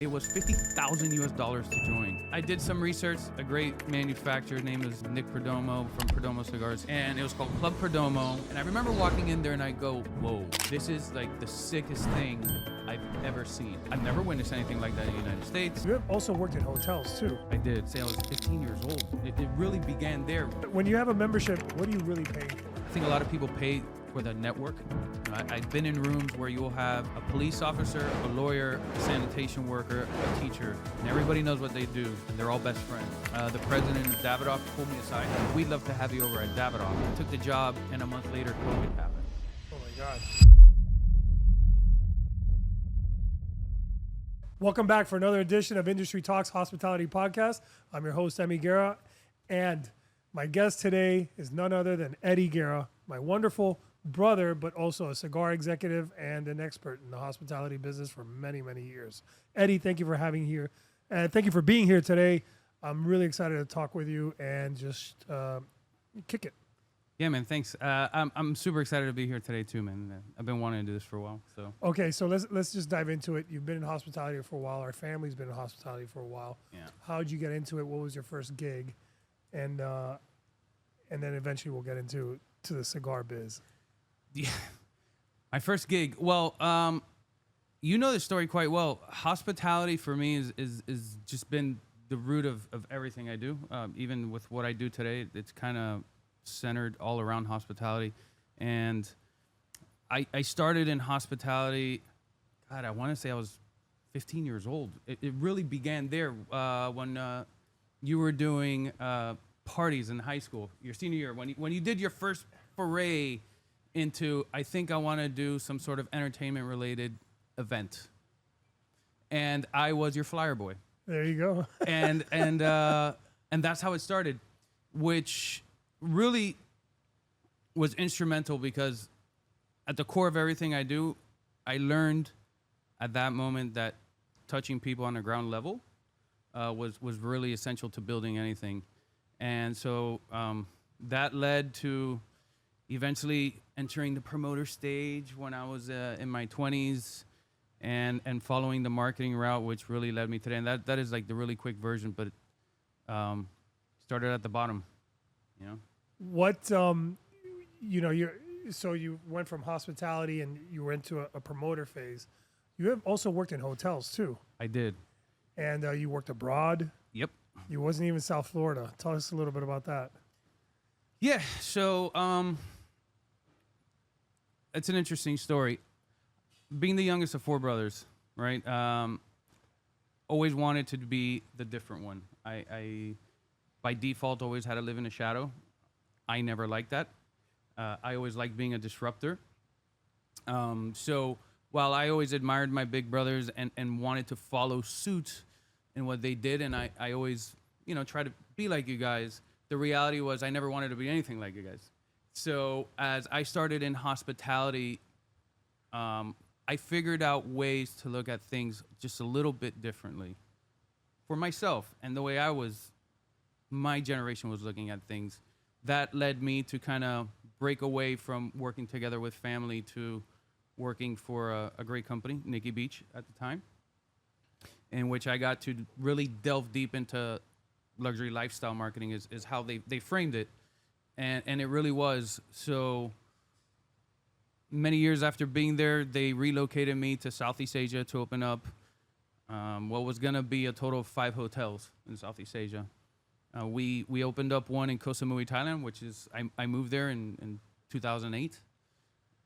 It was $50,000 to join. I did some research. A great manufacturer named was Nick Perdomo from Perdomo Cigars, and it was called Club Perdomo. And I remember walking in there and I go, whoa, this is like the sickest thing I've ever seen. I've never witnessed anything like that in the United States. You have also worked in hotels too. I did. Say I was 15 years old. It really began there. When you have a membership, what are you really paying for? I think a lot of people pay for the network. I've been in rooms where you'll have a police officer, a lawyer, a sanitation worker, a teacher, and everybody knows what they do, and they're all best friends. The president of Davidoff pulled me aside. We'd love to have you over at Davidoff. I took the job, and a month later, COVID happened. Oh my God. Welcome back for another edition of Industry Talks Hospitality Podcast. I'm your host, Eddy Guerra, and my guest today is none other than Eddy Guerra, my wonderful brother, but also a cigar executive and an expert in the hospitality business for many, many years. Eddy, thank you for having here. And thank you for being here today. I'm really excited to talk with you and just kick it. Yeah, man, thanks. I'm super excited to be here today too, man. I've been wanting to do this for a while. So okay, so let's just dive into it. You've been in hospitality for a while. Our family's been in hospitality for a while. Yeah. How did you get into it? What was your first gig? And then eventually we'll get into the cigar biz. Yeah, my first gig. Well, you know the story quite well. Hospitality for me is just been the root of everything I do. Even with what I do today, it's kind of centered all around hospitality. And I started in hospitality. God, I want to say I was 15 years old. It really began there when you were doing parties in high school, your senior year, when you did your first foray into, I think I want to do some sort of entertainment related event, and I was your flyer boy. There you go. and that's how it started, which really was instrumental because at the core of everything I do, I learned at that moment that touching people on the ground level was really essential to building anything. And so that led to eventually entering the promoter stage when I was in my 20s and following the marketing route, which really led me today. And that is like the really quick version, but started at the bottom, you know? What, so you went from hospitality and you were into a promoter phase. You have also worked in hotels too. I did. And you worked abroad. Yep. You wasn't even South Florida. Tell us a little bit about that. Yeah, so it's an interesting story. Being the youngest of four brothers, right? Always wanted to be the different one. I by default, always had to live in a shadow. I never liked that. I always liked being a disruptor. So while I always admired my big brothers and wanted to follow suit in what they did, and I always, try to be like you guys, the reality was I never wanted to be anything like you guys. So as I started in hospitality, I figured out ways to look at things just a little bit differently for myself and the way my generation was looking at things. That led me to kind of break away from working together with family to working for a great company, Nikki Beach at the time, in which I got to really delve deep into luxury lifestyle marketing is how they framed it. And it really was. So many years after being there, they relocated me to Southeast Asia to open up what was going to be a total of 5 hotels in Southeast Asia. We opened up one in Koh Samui, Thailand, which is, I moved there in 2008.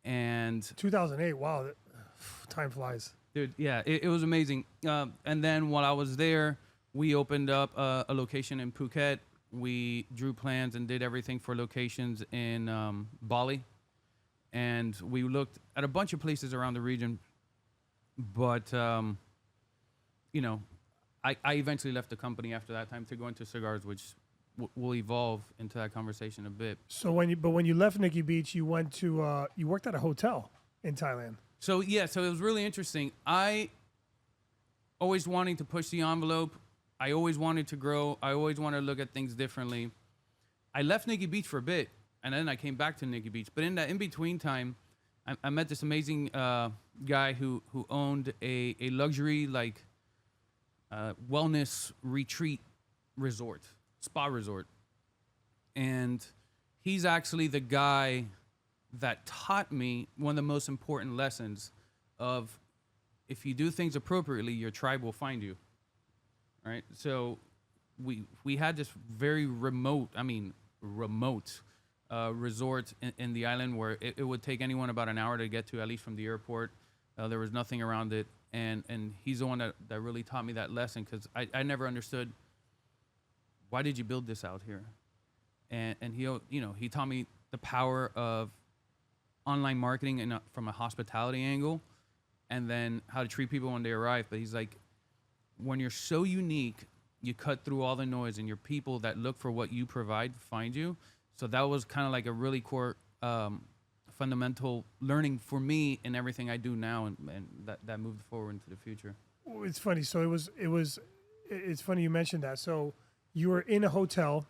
And 2008, wow, time flies. Dude, yeah, it was amazing. And then while I was there, we opened up a location in Phuket. We drew plans and did everything for locations in Bali. And we looked at a bunch of places around the region. But, I eventually left the company after that time to go into cigars, which will evolve into that conversation a bit. So when you left Nikki Beach, you went to you worked at a hotel in Thailand. So it was really interesting. I always wanting to push the envelope. I always wanted to grow. I always wanted to look at things differently. I left Nikki Beach for a bit, and then I came back to Nikki Beach. But in that in-between time, I met this amazing guy who owned a luxury wellness retreat resort, spa resort. And he's actually the guy that taught me one of the most important lessons of if you do things appropriately, your tribe will find you. Right? So we had this very remote resort in the island where it would take anyone about an hour to get to, at least from the airport. There was nothing around it. And he's the one that really taught me that lesson, because I never understood, why did you build this out here? And he taught me the power of online marketing from a hospitality angle, and then how to treat people when they arrive. But he's like, when you're so unique, you cut through all the noise, and your people that look for what you provide find you. So that was kind of like a really core fundamental learning for me in everything I do now, and that moved forward into the future. It's funny. So it's funny you mentioned that. So you were in a hotel,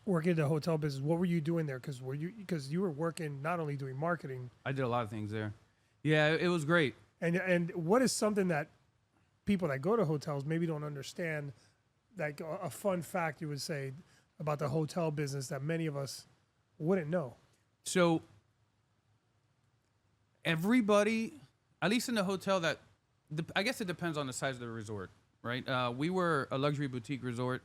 working in the hotel business. What were you doing there? Because you were working not only doing marketing. I did a lot of things there. Yeah, it was great. And what is something that people that go to hotels maybe don't understand, like a fun fact you would say about the hotel business that many of us wouldn't know? So everybody, at least in the hotel, I guess it depends on the size of the resort, right? We were a luxury boutique resort.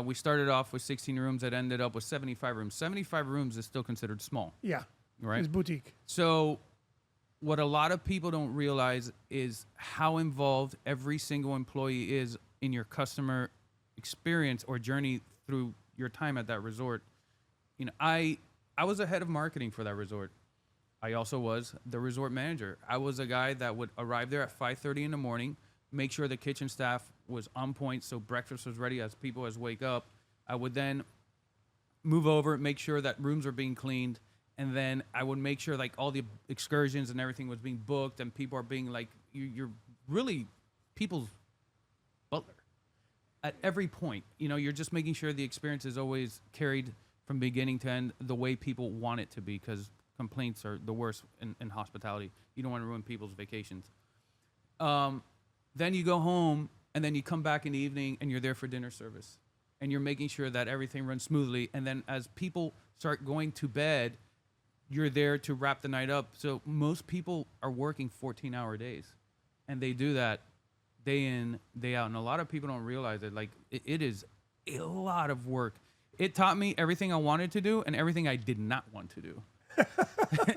We started off with 16 rooms that ended up with 75 rooms. 75 rooms is still considered small. Yeah. Right? It's boutique. So what a lot of people don't realize is how involved every single employee is in your customer experience or journey through your time at that resort. I was the head of marketing for that resort. I also was the resort manager. I was a guy that would arrive there at 5:30 in the morning, make sure the kitchen staff was on point so breakfast was ready as people wake up. I would then move over, make sure that rooms are being cleaned, and then I would make sure like all the excursions and everything was being booked, and people are being like, you're really people's butler at every point. You're just making sure the experience is always carried from beginning to end the way people want it to be, because complaints are the worst in hospitality. You don't want to ruin people's vacations. Then you go home, and then you come back in the evening, and you're there for dinner service. And you're making sure that everything runs smoothly. And then as people start going to bed, you're there to wrap the night up. So most people are working 14-hour days. And they do that day in, day out. And a lot of people don't realize it. Like, it is a lot of work. It taught me everything I wanted to do and everything I did not want to do.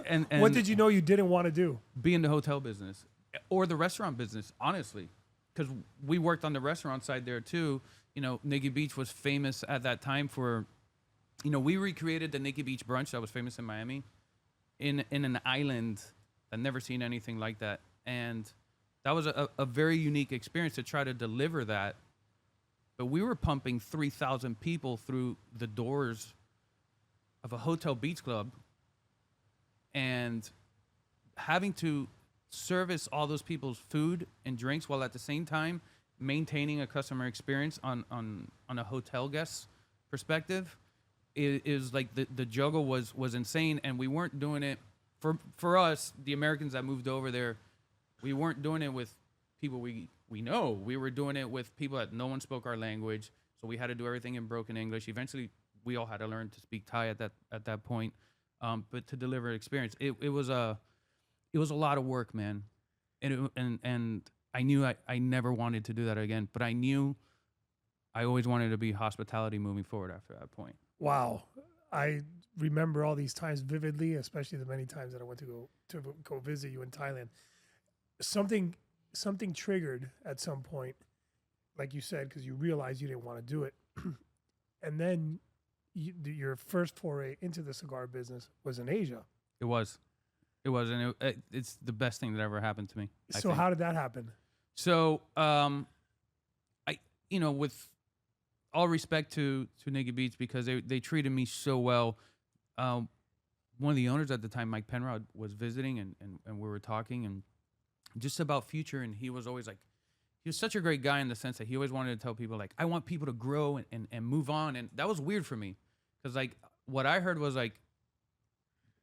and what did you know you didn't want to do? Be in the hotel business or the restaurant business, honestly, because we worked on the restaurant side there too. Nikki Beach was famous at that time for, we recreated the Nikki Beach brunch that was famous in Miami in an island. I'd never seen anything like that. And that was a very unique experience to try to deliver that. But we were pumping 3,000 people through the doors of a hotel beach club, and having to service all those people's food and drinks while at the same time maintaining a customer experience on a hotel guest perspective is like the juggle was insane. And we weren't doing it for us, the Americans that moved over there. We weren't doing it with people we know. We were doing it with people that no one spoke our language, so we had to do everything in broken English. Eventually, we all had to learn to speak Thai at that point. But to deliver an experience, it was a lot of work, man. And I knew I never wanted to do that again. But I knew I always wanted to be hospitality moving forward after that point. Wow, I remember all these times vividly, especially the many times that I went to go visit you in Thailand. Something triggered at some point, like you said, because you realized you didn't want to do it, and then your first foray into the cigar business was in Asia. It was, and it's the best thing that ever happened to me. So how did that happen? So, with all respect to Nikki Beach, because they treated me so well. One of the owners at the time, Mike Penrod, was visiting, and we were talking and just about future. And he was always like, he was such a great guy in the sense that he always wanted to tell people, like, I want people to grow and move on. And that was weird for me, because like what I heard was like,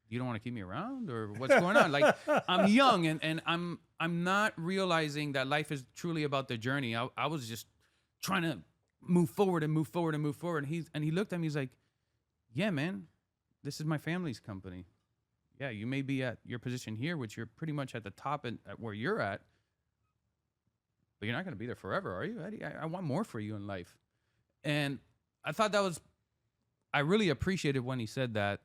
you don't want to keep me around, or what's going on? Like, I'm young, and I'm not realizing that life is truly about the journey. I was just trying to move forward and move forward and move forward. And he looked at me, he's like, yeah, man, this is my family's company. Yeah, you may be at your position here, which you're pretty much at the top at where you're at, but you're not going to be there forever, are you, Eddie? I want more for you in life. And I thought I really appreciated when he said that.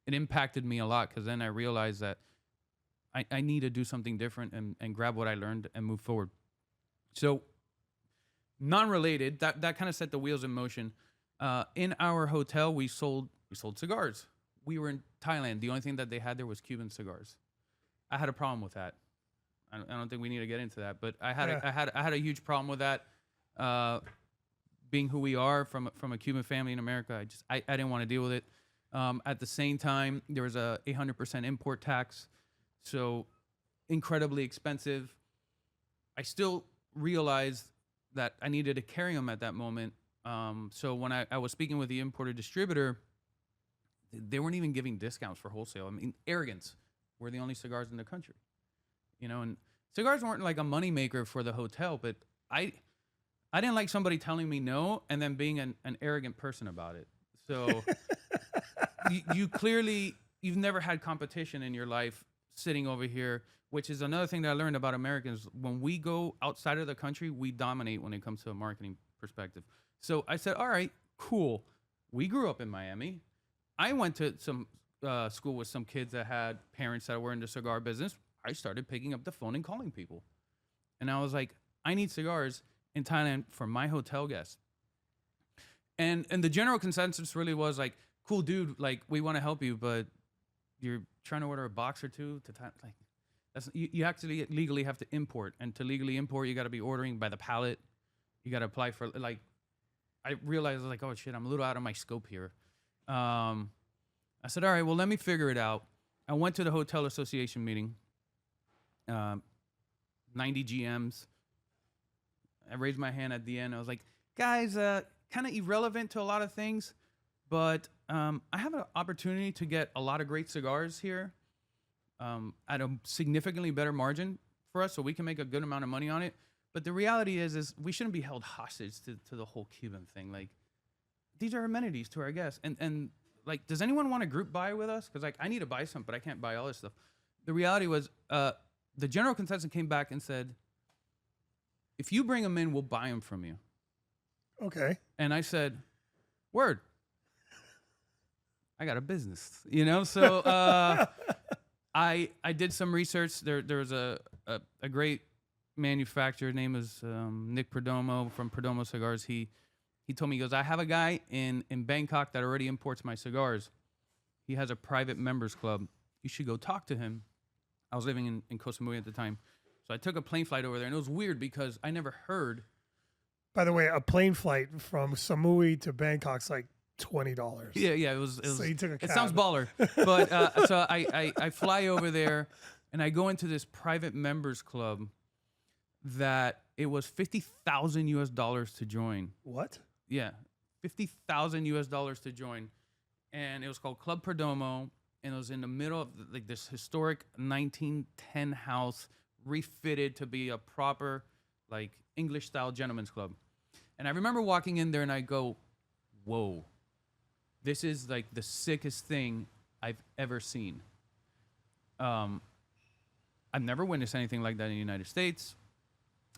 It impacted me a lot, because then I realized that I need to do something different and grab what I learned and move forward. So, non-related, that kind of set the wheels in motion. In our hotel, we sold cigars. We were in Thailand. The only thing that they had there was Cuban cigars. I had a problem with that. I don't think we need to get into that, but I had a huge problem with that. Being who we are from a Cuban family in America, I didn't want to deal with it. At the same time, there was a 800% import tax, so incredibly expensive. I still realized that I needed to carry them at that moment. So when I was speaking with the importer distributor, they weren't even giving discounts for wholesale. I mean, arrogance. We're the only cigars in the country, and cigars weren't like a moneymaker for the hotel, but I didn't like somebody telling me no and then being an arrogant person about it. So you've never had competition in your life sitting over here, which is another thing that I learned about Americans. When we go outside of the country, we dominate when it comes to a marketing perspective. So I said, all right, cool. We grew up in Miami. I went to some school with some kids that had parents that were in the cigar business. I started picking up the phone and calling people. And I was like, I need cigars in Thailand for my hotel guests. And the general consensus really was like, cool, dude, like, we want to help you, but you're trying to order a box or two to like, that's you actually legally have to import. And to legally import, you got to be ordering by the pallet. You got to apply for, like, I realized, I was like, oh shit, I'm a little out of my scope here. I said, all right, well, let me figure it out. I went to the hotel association meeting, 90 GMs. I raised my hand at the end. I was like, guys, kind of irrelevant to a lot of things, but I have an opportunity to get a lot of great cigars here at a significantly better margin for us, so we can make a good amount of money on it. But the reality is we shouldn't be held hostage to the whole Cuban thing. Like, these are amenities to our guests. And like, does anyone want to group buy with us? Because, like, I need to buy some, but I can't buy all this stuff. The reality was the general consensus came back and said, if you bring them in, we'll buy them from you. Okay. And I said, word. I got a business, So I did some research. There was a great manufacturer. His name is Nick Perdomo from Perdomo Cigars. He told me, he goes, I have a guy in Bangkok that already imports my cigars. He has a private members club. You should go talk to him. I was living in Koh Samui at the time. So I took a plane flight over there, and it was weird because I never heard. By the way, a plane flight from Samui to Bangkok's like $20. Yeah, it was. So you took a cab. It sounds baller, but so I fly over there, and I go into this private members club that it was $50,000 to join. What? Yeah, $50,000 to join, and it was called Club Perdomo, and it was in the middle of like this historic 1910 house, refitted to be a proper like English style gentleman's club. And I remember walking in there and I go, whoa, this is like the sickest thing I've ever seen. I've never witnessed anything like that in the United States.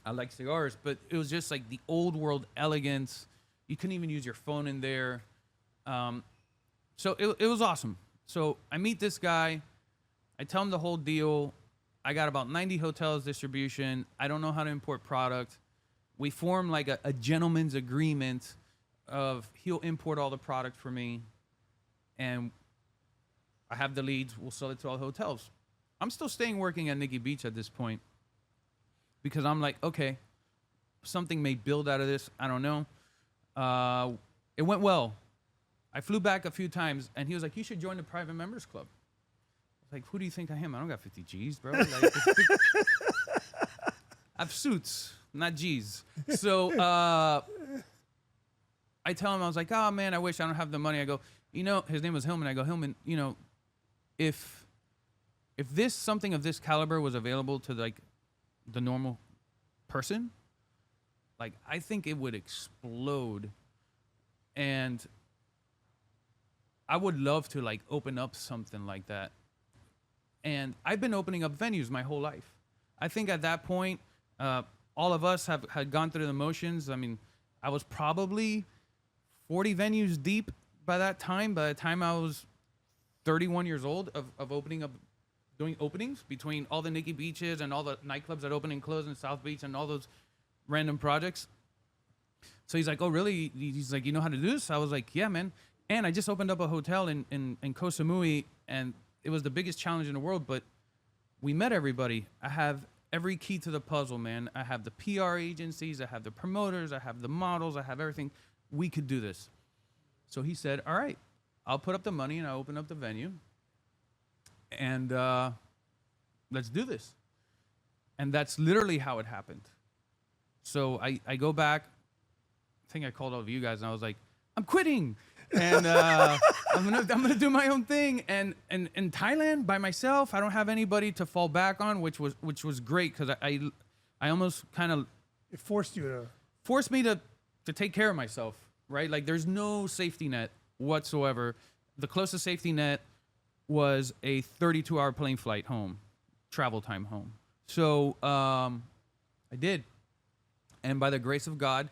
I like cigars, but it was just like the old world elegance. You couldn't even use your phone in there. So it was awesome. So I meet this guy. I tell him the whole deal. I got about 90 hotels distribution. I don't know how to import product. We form like a gentleman's agreement of he'll import all the product for me, and I have the leads. We'll sell it to all the hotels. I'm still staying working at Nikki Beach at this point because I'm like, okay, something may build out of this. I don't know. It went well. I flew back a few times, and he was like, you should join the private members club. I was like, who do you think I am? I don't got 50 G's, bro. Like, I have suits, not G's. So I tell him, I was like, oh, man, I wish I don't have the money. I go, his name was Hillman. I go, Hillman, if this something of this caliber was available to like the normal person, like I think it would explode. And I would love to like open up something like that. And I've been opening up venues my whole life. I think at that point, all of us had gone through the motions. I mean, I was probably 40 venues deep by that time. By the time I was 31 years old of opening up, doing openings between all the Nikki Beaches and all the nightclubs that open and close in South Beach and all those random projects. So he's like, oh, really? He's like, you know how to do this? I was like, yeah, man. And I just opened up a hotel in Koh Samui, and it was the biggest challenge in the world, but we met everybody. I have every key to the puzzle, man. I have the PR agencies, I have the promoters, I have the models, I have everything. We could do this. So he said, all right, I'll put up the money and I'll open up the venue, and let's do this. And that's literally how it happened. So I go back, I think I called all of you guys, and I was like, I'm quitting. And I'm gonna do my own thing. And in Thailand by myself, I don't have anybody to fall back on, which was great, because I almost kind of It forced me to take care of myself, right? Like there's no safety net whatsoever. The closest safety net was a 32-hour plane flight home, travel time home. So I did, and by the grace of God,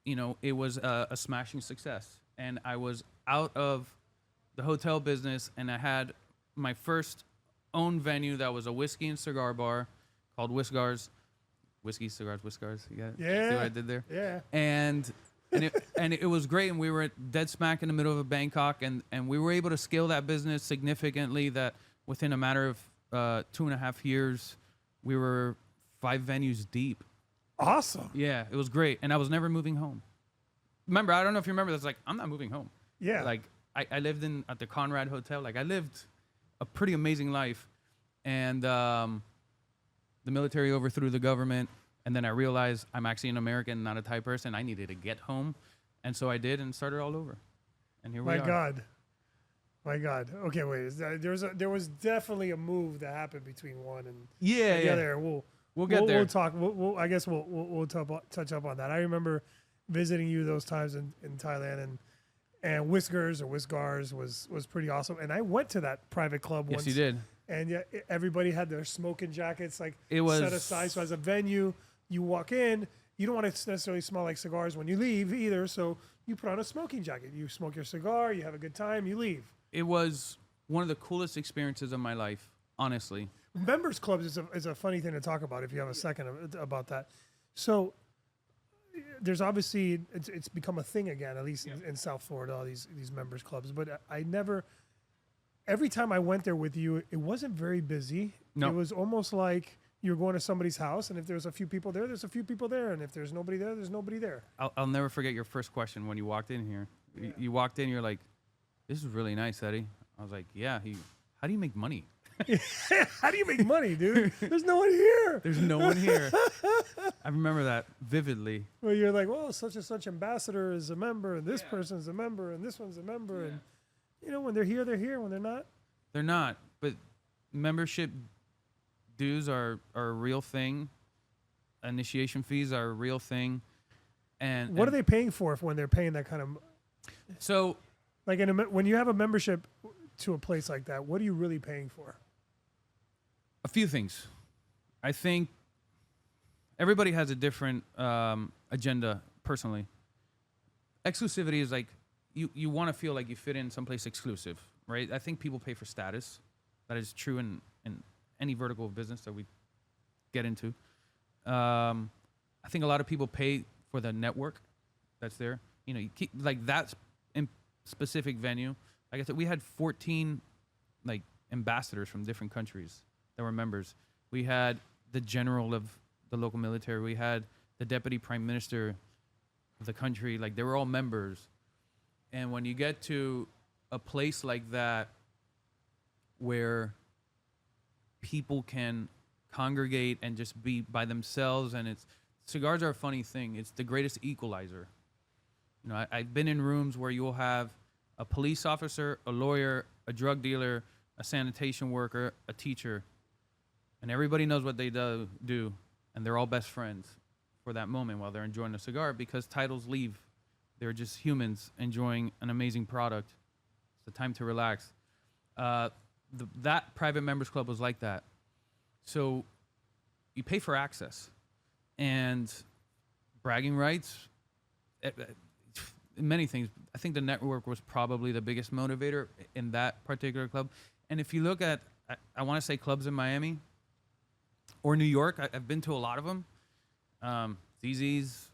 it was a smashing success. And I was out of the hotel business, and I had my first own venue that was a whiskey and cigar bar called Cigars. Whiskey, cigars, Cigars. You got it? Yeah. See what I did there? Yeah. And it was great, and we were dead smack in the middle of Bangkok, and we were able to scale that business significantly, that within a matter of 2.5 years, we were 5 venues deep. Awesome. Yeah, it was great, and I was never moving home. Remember, I don't know if you remember, that's like, I'm not moving home. Yeah. Like, I lived at the Conrad Hotel. Like, I lived a pretty amazing life. And the military overthrew the government. And then I realized I'm actually an American, not a Thai person. I needed to get home. And so I did, and started all over. And here we are. My God. Okay, wait. There was definitely a move that happened between one and Yeah. the other. We'll get there. We'll talk. I guess we'll touch up on that. I remember visiting you those times in Thailand, and Whiskers or Cigars was pretty awesome. And I went to that private club once. Yes, you did. And yeah, everybody had their smoking jackets set aside. So as a venue, you walk in, you don't want to necessarily smell like cigars when you leave either. So you put on a smoking jacket. You smoke your cigar, you have a good time, you leave. It was one of the coolest experiences of my life, honestly. Members clubs is a funny thing to talk about if you have a second about that. So there's obviously it's become a thing again, at least in South Florida, all these members clubs. But I never. Every time I went there with you, it wasn't very busy. No. It was almost like you're going to somebody's house, and if there's a few people there, there's a few people there, and if there's nobody there, there's nobody there. I'll never forget your first question when you walked in here. Yeah. You walked in, you're like, "This is really nice, Eddy." I was like, "Yeah." How do you make money? How do you make money, dude? There's no one here. There's no one here. I remember that vividly. Well, you're like, well, such and such ambassador is a member, and this person's a member, and this one's a member, and when they're here, they're here. When they're not, they're not. But membership dues are a real thing. Initiation fees are a real thing. And what are they paying for when they're paying that kind of? So, like when you have a membership to a place like that, what are you really paying for? A few things. I think everybody has a different agenda personally. Exclusivity is like you want to feel like you fit in someplace exclusive, right? I think people pay for status. That is true in any vertical of business that we get into. I think a lot of people pay for the network that's there. You keep like that in specific venue. Like I said, we had 14 like ambassadors from different countries that were members. We had the general of the local military. We had the deputy prime minister of the country. Like they were all members. And when you get to a place like that where people can congregate and just be by themselves, and cigars are a funny thing. It's the greatest equalizer. I've been in rooms where you'll have a police officer, a lawyer, a drug dealer, a sanitation worker, a teacher, and everybody knows what they do, and they're all best friends for that moment while they're enjoying a cigar because titles leave. They're just humans enjoying an amazing product. It's the time to relax. That private members club was like that. So you pay for access and bragging rights, many things. I think the network was probably the biggest motivator in that particular club. And if you look at, I want to say clubs in Miami or New York, I've been to a lot of them. ZZ's,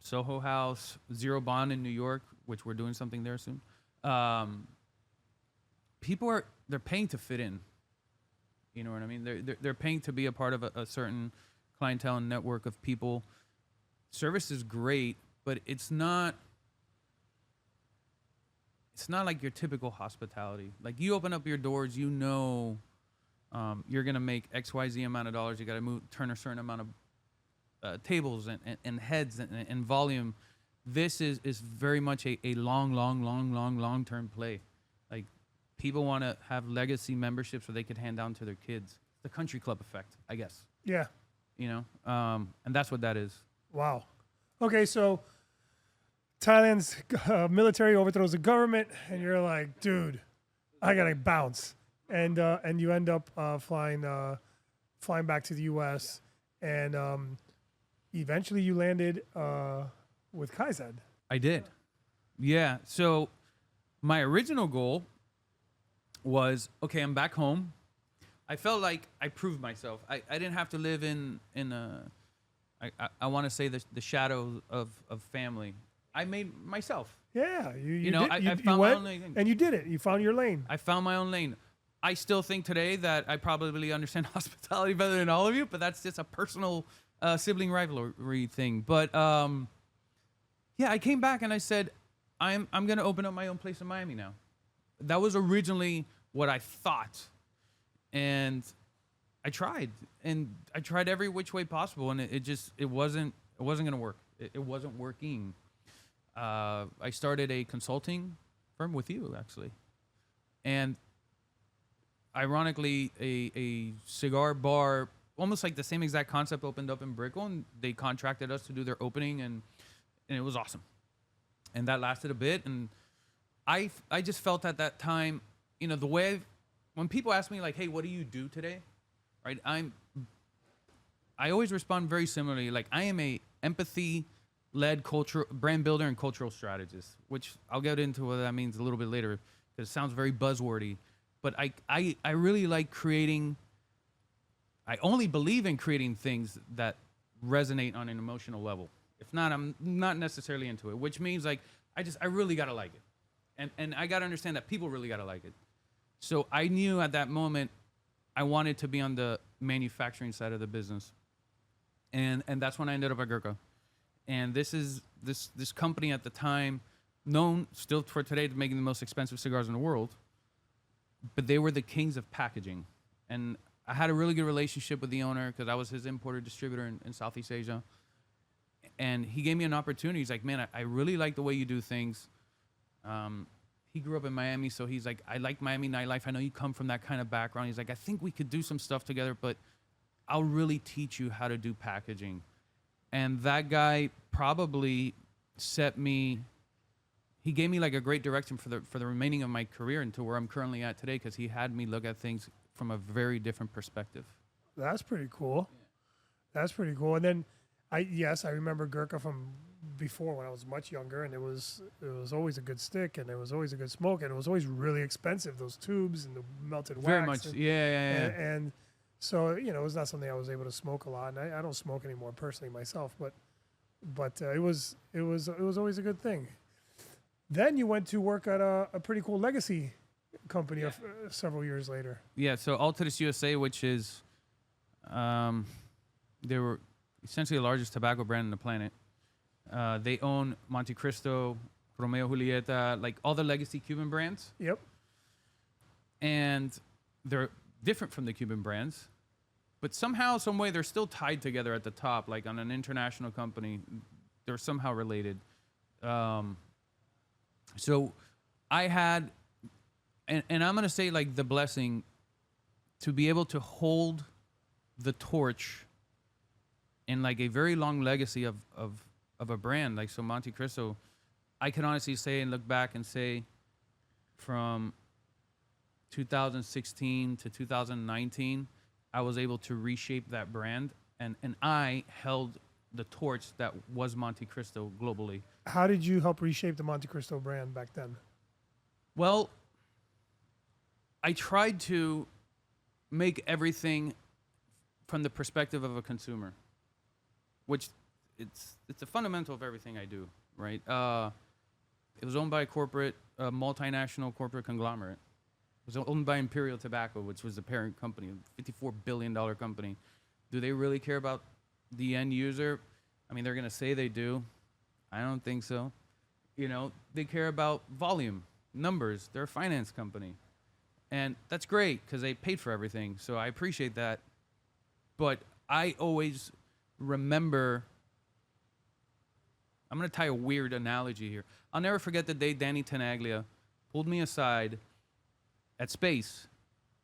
Soho House, Zero Bond in New York, which we're doing something there soon. People they're paying to fit in. You know what I mean? They're paying to be a part of a certain clientele and network of people. Service is great, but it's not like your typical hospitality. Like you open up your doors, you know, you're gonna make XYZ amount of dollars. You got to turn a certain amount of tables and heads and volume. This is very much a long term play. Like people want to have legacy memberships so they could hand down to their kids. The country club effect, I guess. Yeah. You know, and that's what that is. Wow. Okay, so Thailand's military overthrows the government, and you're like, dude, I gotta bounce, and you end up flying back to the U.S. and eventually you landed with Kaizen. I did. Yeah. So my original goal was, okay, I'm back home. I felt like I proved myself. I didn't have to live in I want to say the shadow of family. I made myself. Yeah, I found my own lane. And you did it. You found your lane. I found my own lane. I still think today that I probably understand hospitality better than all of you, but that's just a personal sibling rivalry thing. But yeah, I came back and I said, I'm going to open up my own place in Miami now. That was originally what I thought. And I tried every which way possible. And it wasn't going to work. It wasn't working. I started a consulting firm with you actually. And ironically, a cigar bar, almost like the same exact concept, opened up in Brickell, and they contracted us to do their opening, and it was awesome. And that lasted a bit, and I just felt at that time, you know, the way when people ask me like, "Hey, what do you do today?" Right? I always respond very similarly. Like, I am a empathy-led culture brand builder and cultural strategist, which I'll get into what that means a little bit later because it sounds very buzzwordy. But I really like creating. I only believe in creating things that resonate on an emotional level. If not, I'm not necessarily into it, which means like I really gotta like it. And I gotta understand that people really gotta like it. So I knew at that moment I wanted to be on the manufacturing side of the business. And that's when I ended up at Gurkha. And this company at the time, known still for today to making the most expensive cigars in the world, but they were the kings of packaging. And I had a really good relationship with the owner because I was his importer distributor in Southeast Asia. And he gave me an opportunity. He's like, man, I really like the way you do things. He grew up in Miami, so he's like, I like Miami nightlife. I know you come from that kind of background. He's like, I think we could do some stuff together, but I'll really teach you how to do packaging. And that guy probably he gave me like a great direction for the remaining of my career into where I'm currently at today, because he had me look at things from a very different perspective. That's pretty cool. Yeah. That's pretty cool. And then I remember Gurkha from before when I was much younger, and it was always a good stick, and it was always a good smoke, and it was always really expensive, those tubes and the melted wax. Very much, and, yeah. And so, you know, it was not something I was able to smoke a lot, and I don't smoke anymore personally myself, but it was always a good thing. Then you went to work at a pretty cool legacy company several years later. Yeah, so Altadis USA, which is, they were essentially the largest tobacco brand on the planet. They own Montecristo, Romeo Julieta, like all the legacy Cuban brands. Yep. And they're different from the Cuban brands, but somehow, some way, they're still tied together at the top. Like on an international company, they're somehow related. So I had and I'm gonna say like the blessing to be able to hold the torch in like a very long legacy of a brand like so Montecristo. I can honestly say and look back and say from 2016 to 2019, I was able to reshape that brand, and I held the torch that was Montecristo globally. How did you help reshape the Montecristo brand back then? Well, I tried to make everything from the perspective of a consumer, which it's a fundamental of everything I do, right? It was owned by a multinational corporate conglomerate. It was owned by Imperial Tobacco, which was the parent company, a $54 billion company. Do they really care about the end user? I mean, they're going to say they do. I don't think so. You know, they care about volume, numbers. They're a finance company. And that's great because they paid for everything. So I appreciate that. But I always remember, I'm going to tie a weird analogy here. I'll never forget the day Danny Tenaglia pulled me aside at Space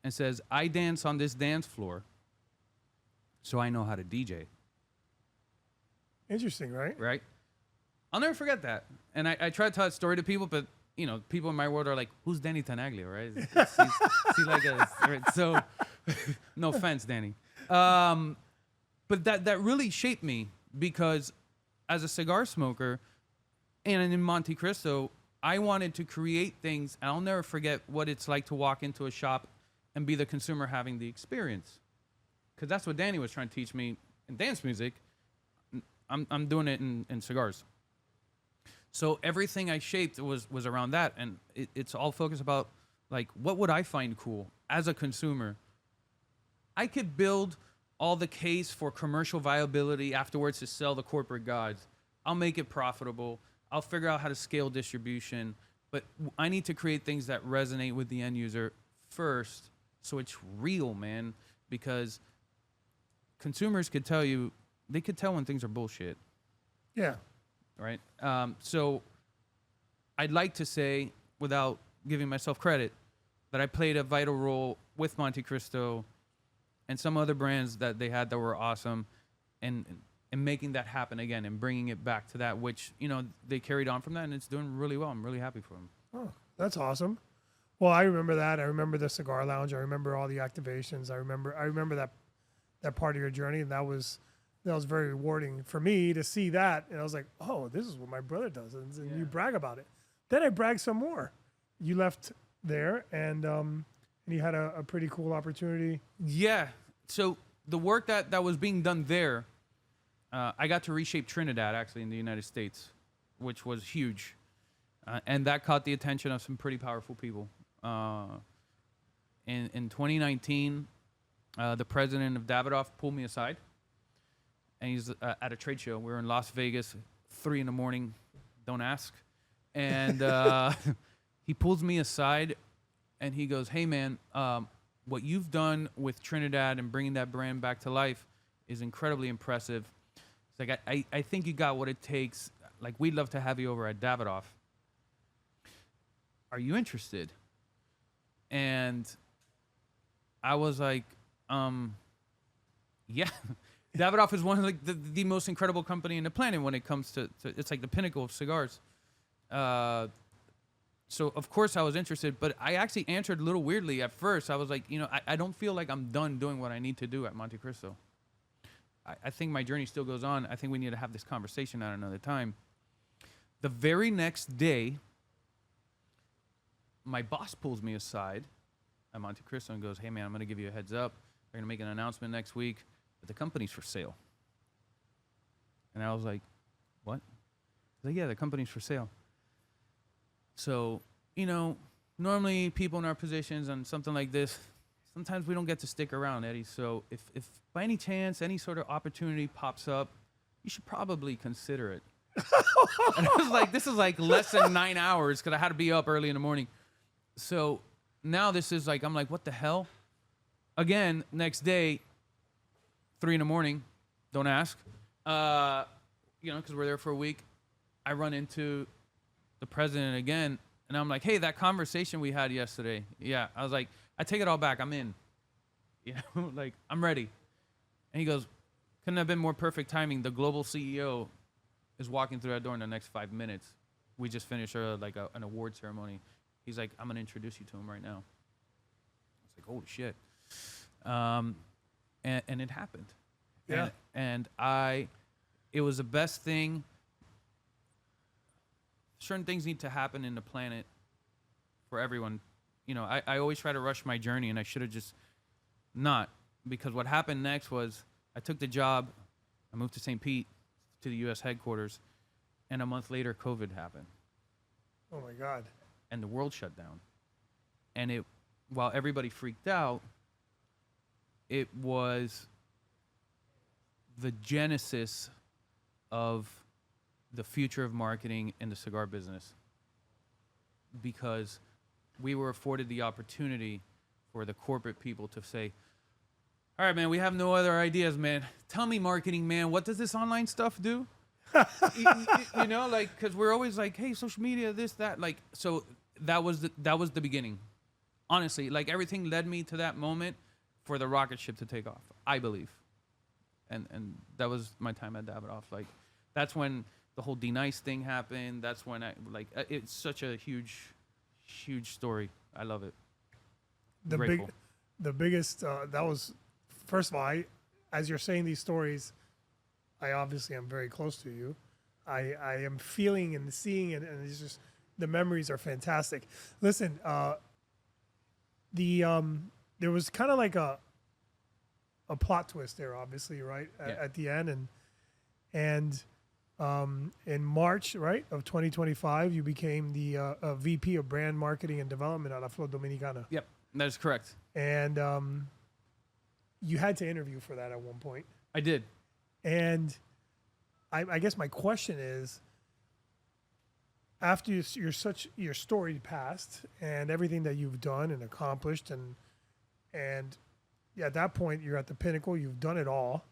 and says, I dance on this dance floor, so I know how to DJ. Interesting, right? Right? I'll never forget that. And I try to tell that story to people, but, you know, people in my world are like, who's Danny Tenaglia, right? Is he like a, right? So, no offense, Danny. But that really shaped me because as a cigar smoker and in Montecristo, I wanted to create things, and I'll never forget what it's like to walk into a shop and be the consumer having the experience. Because that's what Danny was trying to teach me in dance music. I'm doing it in cigars. So everything I shaped was around that, and it's all focused about, like, what would I find cool as a consumer? I could build all the case for commercial viability afterwards to sell the corporate gods. I'll make it profitable. I'll figure out how to scale distribution. But I need to create things that resonate with the end user first so it's real, man. Because consumers could tell you, they could tell when things are bullshit. Yeah. Right? So I'd like to say, without giving myself credit, that I played a vital role with Montecristo and some other brands that they had that were awesome, and making that happen again and bringing it back to that, which, you know, they carried on from that, and it's doing really well. I'm really happy for them. Oh, that's awesome. Well, I remember that. I remember the cigar lounge. I remember all the activations. I remember that part of your journey, and that was very rewarding for me to see that. And I was like, oh, this is what my brother does, and you brag about it. Then I bragged some more. You left there, and you had a pretty cool opportunity. Yeah. So the work that was being done there, I got to reshape Trinidad, actually, in the United States, which was huge. And that caught the attention of some pretty powerful people. In 2019, the president of Davidoff pulled me aside, and he's at a trade show. We were in Las Vegas, 3 a.m, don't ask. And he pulls me aside, and he goes, hey, man, what you've done with Trinidad and bringing that brand back to life is incredibly impressive. It's like, I think you got what it takes. Like, we'd love to have you over at Davidoff. Are you interested? And I was like, yeah. Davidoff is one of like the most incredible company in the planet when it comes to it's like the pinnacle of cigars. So of course I was interested, but I actually answered a little weirdly at first. I was like, you know, I don't feel like I'm done doing what I need to do at Montecristo. I think my journey still goes on. I think we need to have this conversation at another time. The very next day, my boss pulls me aside at Montecristo and goes, hey man, I'm going to give you a heads up. They're going to make an announcement next week, but the company's for sale. And I was like, what? He's like, yeah, the company's for sale. So, you know, normally people in our positions on something like this, sometimes we don't get to stick around, Eddie. So if by any chance any sort of opportunity pops up, you should probably consider it. And I was like, this is like less than 9 hours because I had to be up early in the morning. So now this is like, I'm like, what the hell? Again, next day, 3 a.m, don't ask. You know, because we're there for a week. I run into the president again, And I'm like, hey, that conversation we had yesterday. Yeah. I was like, I take it all back. I'm in. You know, like, I'm ready. And he goes, couldn't have been more perfect timing. The global CEO is walking through that door in the next 5 minutes. We just finished an award ceremony. He's like, I'm going to introduce you to him right now. I was like, holy shit. And it happened. Yeah. And it was the best thing. Certain things need to happen in the planet for everyone. You know, I always try to rush my journey, and I should have just not. Because what happened next was I took the job. I moved to St. Pete, to the U.S. headquarters. And a month later, COVID happened. Oh, my God. And the world shut down. And while everybody freaked out, it was the genesis of the future of marketing in the cigar business, because we were afforded the opportunity for the corporate people to say, all right, man, we have no other ideas, man. Tell me, marketing, man, what does this online stuff do? you know, like, because we're always like, hey, social media, this, that. Like, so that was the beginning. Honestly, like, everything led me to that moment for the rocket ship to take off, I believe. And that was my time at Davidoff. Like, that's when the whole D-Nice thing happened. That's when it's such a huge story. I love it. The biggest, that was, first of all, as you're saying these stories, I obviously am very close to you. I am feeling and seeing it, and it's just, the memories are fantastic. Listen, there was kind of like a plot twist there, obviously, right? At the end, and in March, right, of 2025, you became the VP of Brand Marketing and Development at La Flor Dominicana. Yep, that is correct. And you had to interview for that at one point. I did. And I guess my question is, after your story passed and everything that you've done and accomplished, and at that point you're at the pinnacle, you've done it all.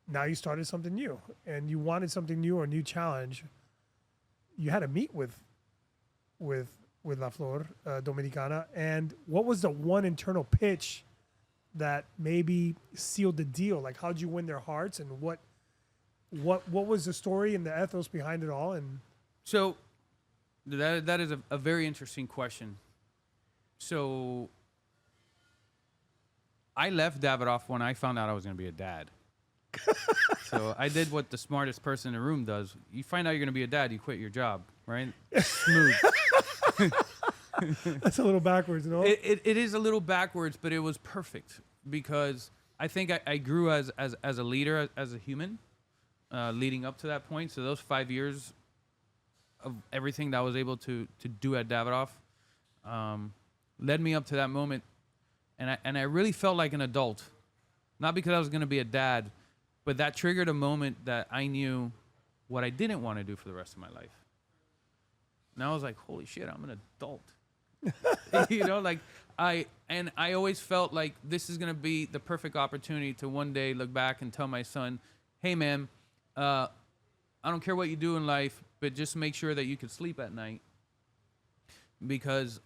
Now you started something new, and you wanted something new or a new challenge. You had to meet with La Flor Dominicana, and what was the one internal pitch that maybe sealed the deal? Like, how'd you win their hearts, and what was the story and the ethos behind it all? And so that is a very interesting question. So I left Davidoff when I found out I was going to be a dad. So I did what the smartest person in the room does. You find out you're going to be a dad, you quit your job, right? Smooth. That's a little backwards, no? It is a little backwards, but it was perfect, because I think I grew as a leader, as a human, leading up to that point. So those 5 years of everything that I was able to do at Davidoff led me up to that moment, and I really felt like an adult, not because I was going to be a dad, but that triggered a moment that I knew what I didn't want to do for the rest of my life. And I was like, holy shit, I'm an adult. You know, like, I always felt like this is going to be the perfect opportunity to one day look back and tell my son, hey, man, I don't care what you do in life, but just make sure that you can sleep at night. Because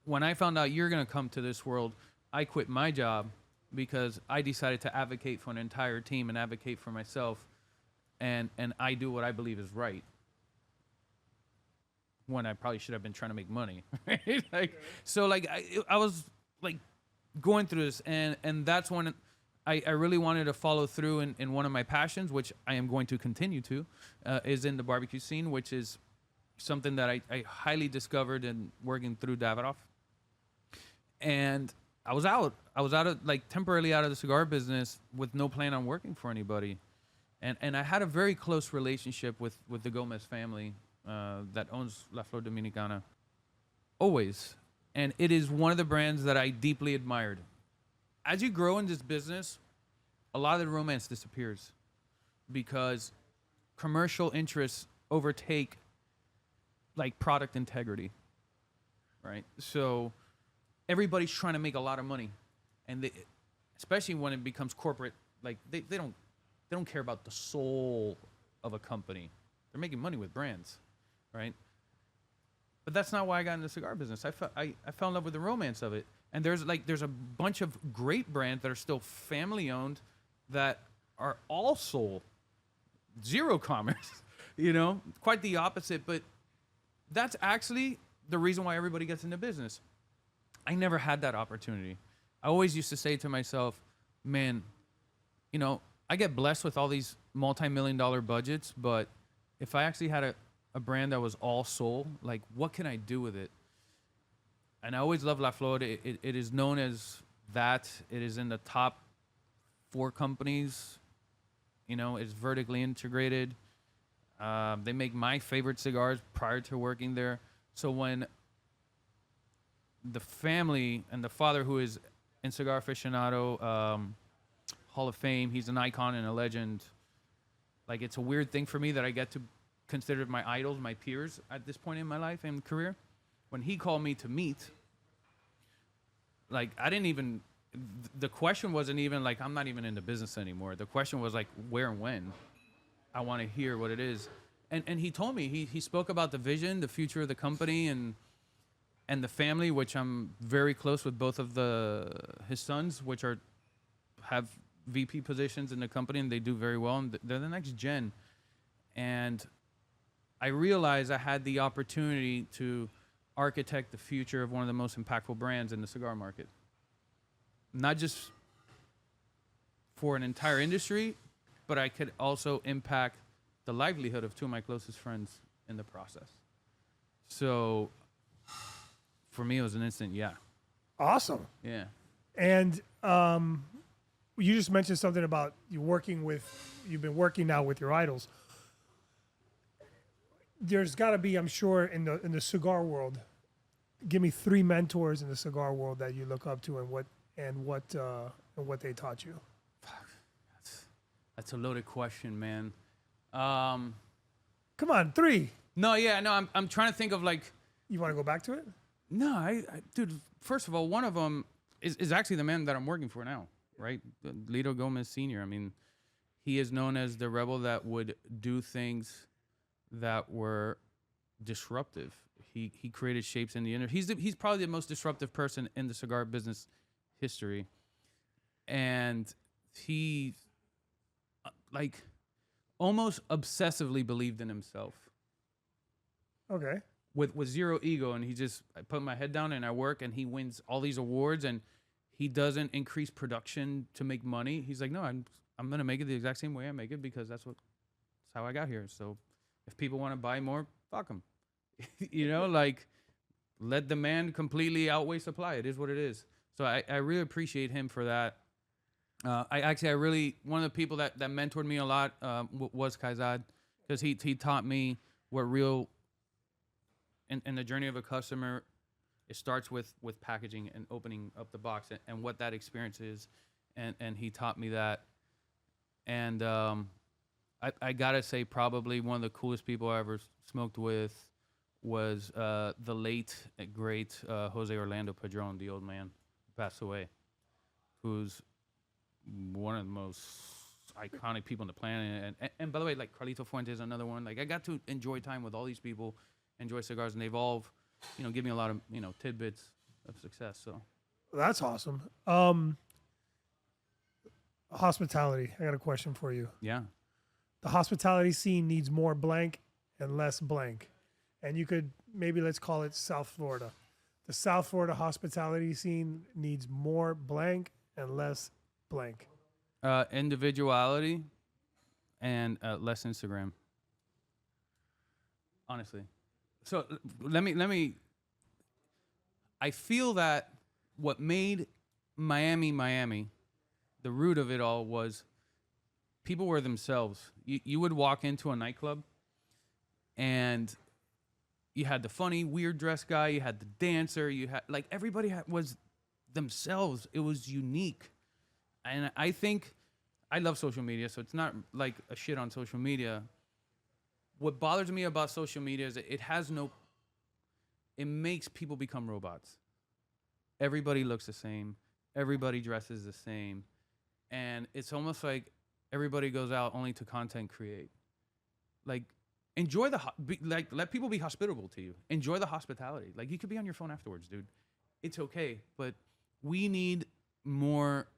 when I found out you're going to come to this world, I quit my job because I decided to advocate for an entire team and advocate for myself, and I do what I believe is right, when I probably should have been trying to make money. Right? Like, so like I was like going through this, and that's when I really wanted to follow through in one of my passions, which I am going to continue to, is in the barbecue scene, which is something that I highly discovered in working through Davidoff. And I was out of, like, temporarily out of the cigar business with no plan on working for anybody. And I had a very close relationship with the Gomez family that owns La Flor Dominicana. Always. And it is one of the brands that I deeply admired. As you grow in this business, a lot of the romance disappears because commercial interests overtake, like, product integrity, right? So everybody's trying to make a lot of money, and especially when it becomes corporate, like, they don't care about the soul of a company. They're making money with brands, right? But that's not why I got into the cigar business. I fell in love with the romance of it. And there's a bunch of great brands that are still family owned that are all soul, zero commerce, quite the opposite. But that's actually the reason why everybody gets into business. I never had that opportunity. I always used to say to myself, man, I get blessed with all these multi-million-dollar budgets, but if I actually had a brand that was all soul, like, what can I do with it? And I always love La Flor. It is known as that. It is in the top 4 companies. It's vertically integrated. They make my favorite cigars prior to working there. So when the family and the father, who is in Cigar Aficionado, Hall of Fame, he's an icon and a legend. Like, it's a weird thing for me that I get to consider my idols, my peers at this point in my life and career. When he called me to meet, like, the question wasn't even like, I'm not even in the business anymore. The question was like, where and when? I want to hear what it is. And he told me, he spoke about the vision, the future of the company, and the family, which I'm very close with both of his sons, which have VP positions in the company, and they do very well, and they're the next gen. And I realized I had the opportunity to architect the future of one of the most impactful brands in the cigar market. Not just for an entire industry, but I could also impact the livelihood of 2 of my closest friends in the process. So for me, it was an instant yeah. Awesome. Yeah. And you just mentioned something about you've been working now with your idols. There's got to be, I'm sure, in the cigar world, give me 3 mentors in the cigar world that you look up to, and what they taught you. That's a loaded question, man. Come on, 3. No, I'm trying to think of, like. You want to go back to it? No, dude. First of all, one of them is actually the man that I'm working for now, right? Lito Gomez Sr. I mean, he is known as the rebel that would do things that were disruptive. He created shapes in the industry. He's probably the most disruptive person in the cigar business history, and he like almost obsessively believed in himself. Okay. With zero ego, and I put my head down and I work, and he wins all these awards, and he doesn't increase production to make money. He's like, no, I'm gonna make it the exact same way I make it, because that's how I got here. So if people want to buy more, fuck them. Like, let demand completely outweigh supply. It is what it is. So I really appreciate him for that. One of the people that mentored me a lot was Kaizad, because he taught me what real, in the journey of a customer, it starts with packaging and opening up the box, and what that experience is. And he taught me that. And I gotta say, probably one of the coolest people I ever smoked with was the late, great Jose Orlando Padron, the old man who passed away, who's one of the most iconic people on the planet. And by the way, like, Carlito Fuentes, another one. Like, I got to enjoy time with all these people, enjoy cigars, and they've all, give me a lot of, tidbits of success. So that's awesome. Hospitality. I got a question for you. Yeah. The hospitality scene needs more blank and less blank. And you could, maybe let's call it South Florida. The South Florida hospitality scene needs more blank and less blank. Individuality and less Instagram. Honestly. So let me. I feel that what made Miami, the root of it all was people were themselves. You would walk into a nightclub, and you had the funny, weird dress guy, you had the dancer, you had, like, everybody was themselves. It was unique. And I think, I love social media, so it's not like a shit on social media. What bothers me about social media is it makes people become robots. Everybody looks the same. Everybody dresses the same. And it's almost like everybody goes out only to content create. Like, enjoy like let people be hospitable to you. Enjoy the hospitality. Like you could be on your phone afterwards, dude. It's okay, but we need more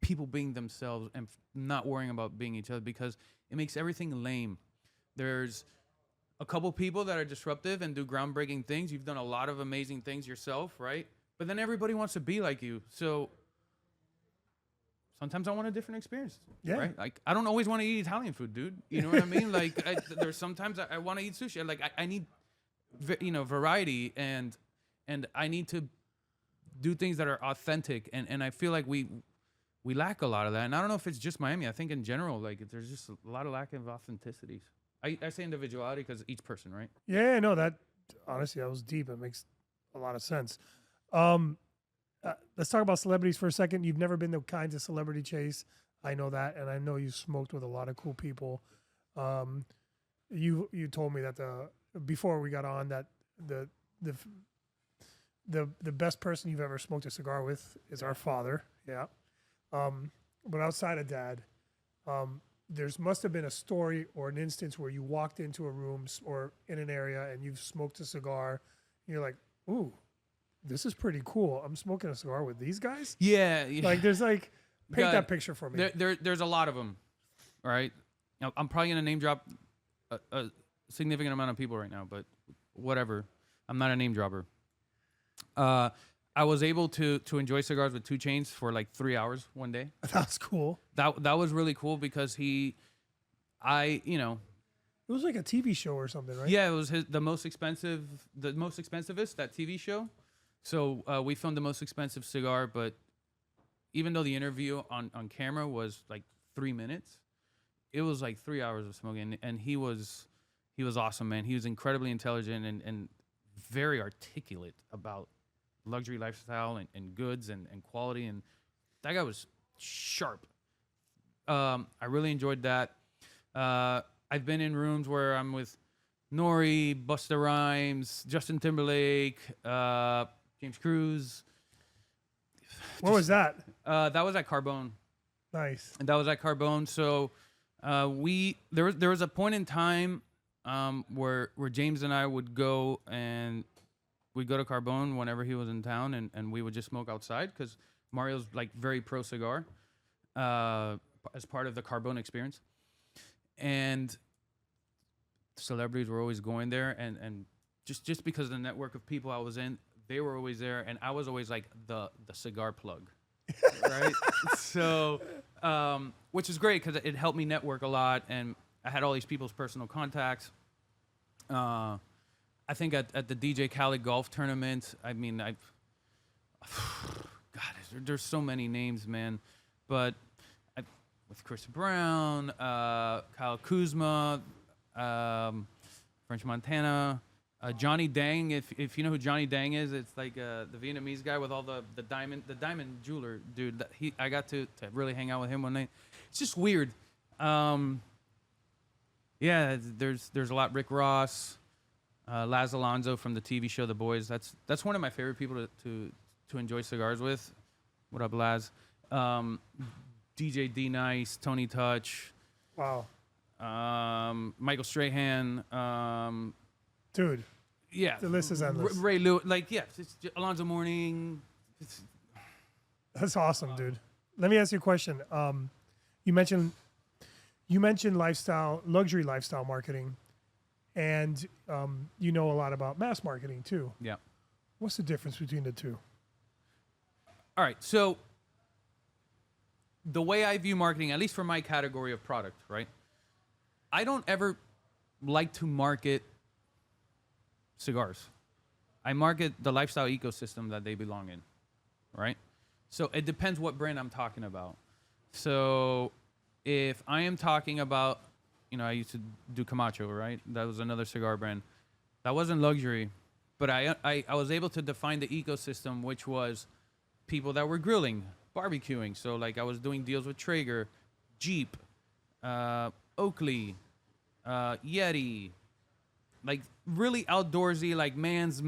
people being themselves and not worrying about being each other, because it makes everything lame. There's a couple people that are disruptive and do groundbreaking things. You've done a lot of amazing things yourself, right? But then everybody wants to be like you. So sometimes I want a different experience. Yeah. Right? Like I don't always want to eat Italian food, dude. You know what I mean? Like there's sometimes I want to eat sushi. Like I need, variety, and I need to do things that are authentic. And I feel like we lack a lot of that. And I don't know if it's just Miami. I think in general, like there's just a lot of lack of authenticities. I say individuality because each person, right? Yeah, no, that honestly, that was deep. It makes a lot of sense. Let's talk about celebrities for a second. You've never been the kind to celebrity chase. I know that, and I know you smoked with a lot of cool people. You told me that before we got on that the best person you've ever smoked a cigar with is our father. Yeah. But outside of Dad, there's must have been a story or an instance where you walked into a room or in an area and you've smoked a cigar. And you're like, ooh, this is pretty cool. I'm smoking a cigar with these guys. Yeah. Like there's like, paint that picture for me. There's a lot of them, right? Now, I'm probably gonna name drop a significant amount of people right now, but whatever. I'm not a name dropper. I was able to enjoy cigars with 2 Chainz for like 3 hours one day. That's cool. That was really cool because it was like a TV show or something, right? Yeah, it was the most expensivest, that TV show. So we filmed the most expensive cigar, but even though the interview on camera was like 3 minutes, it was like 3 hours of smoking, and he was awesome, man. He was incredibly intelligent and very articulate about luxury lifestyle and goods and quality, and that guy was sharp. I really enjoyed that. I've been in rooms where I'm with Nori, Busta Rhymes, Justin Timberlake, James Cruz. Where was that? That was at Carbone. Nice. And that was at Carbone. So there was a point in time where James and I would go and we'd go to Carbone whenever he was in town, and we would just smoke outside because Mario's like very pro cigar as part of the Carbone experience. And celebrities were always going there, and just because of the network of people I was in, they were always there, and I was always like the cigar plug, right? So, which is great because it helped me network a lot, and I had all these people's personal contacts. I think at the DJ Khaled golf tournament, I mean, there's so many names, man. But with Chris Brown, Kyle Kuzma, French Montana, Johnny Dang. If you know who Johnny Dang is, it's like the Vietnamese guy with all the diamond jeweler dude. I got to really hang out with him one night. It's just weird. Yeah, there's a lot. Rick Ross. Laz Alonso from the TV show The Boys. That's one of my favorite people to enjoy cigars with. What up, Laz? DJ D Nice, Tony Touch. Wow. Michael Strahan. Dude. Yeah. The list is endless. Ray Lewis. Like, yeah. It's Alonzo Mourning. That's awesome, dude. Let me ask you a question. You mentioned luxury lifestyle marketing. And you know a lot about mass marketing too. Yeah. What's the difference between the two? All right. So the way I view marketing, at least for my category of product, right? I don't ever like to market cigars. I market the lifestyle ecosystem that they belong in, right? So it depends what brand I'm talking about. So if I am talking about, I used to do Camacho, right? That was another cigar brand. That wasn't luxury, but I was able to define the ecosystem, which was people that were grilling, barbecuing. So like I was doing deals with Traeger, Jeep, Oakley, Yeti, like really outdoorsy, like man's,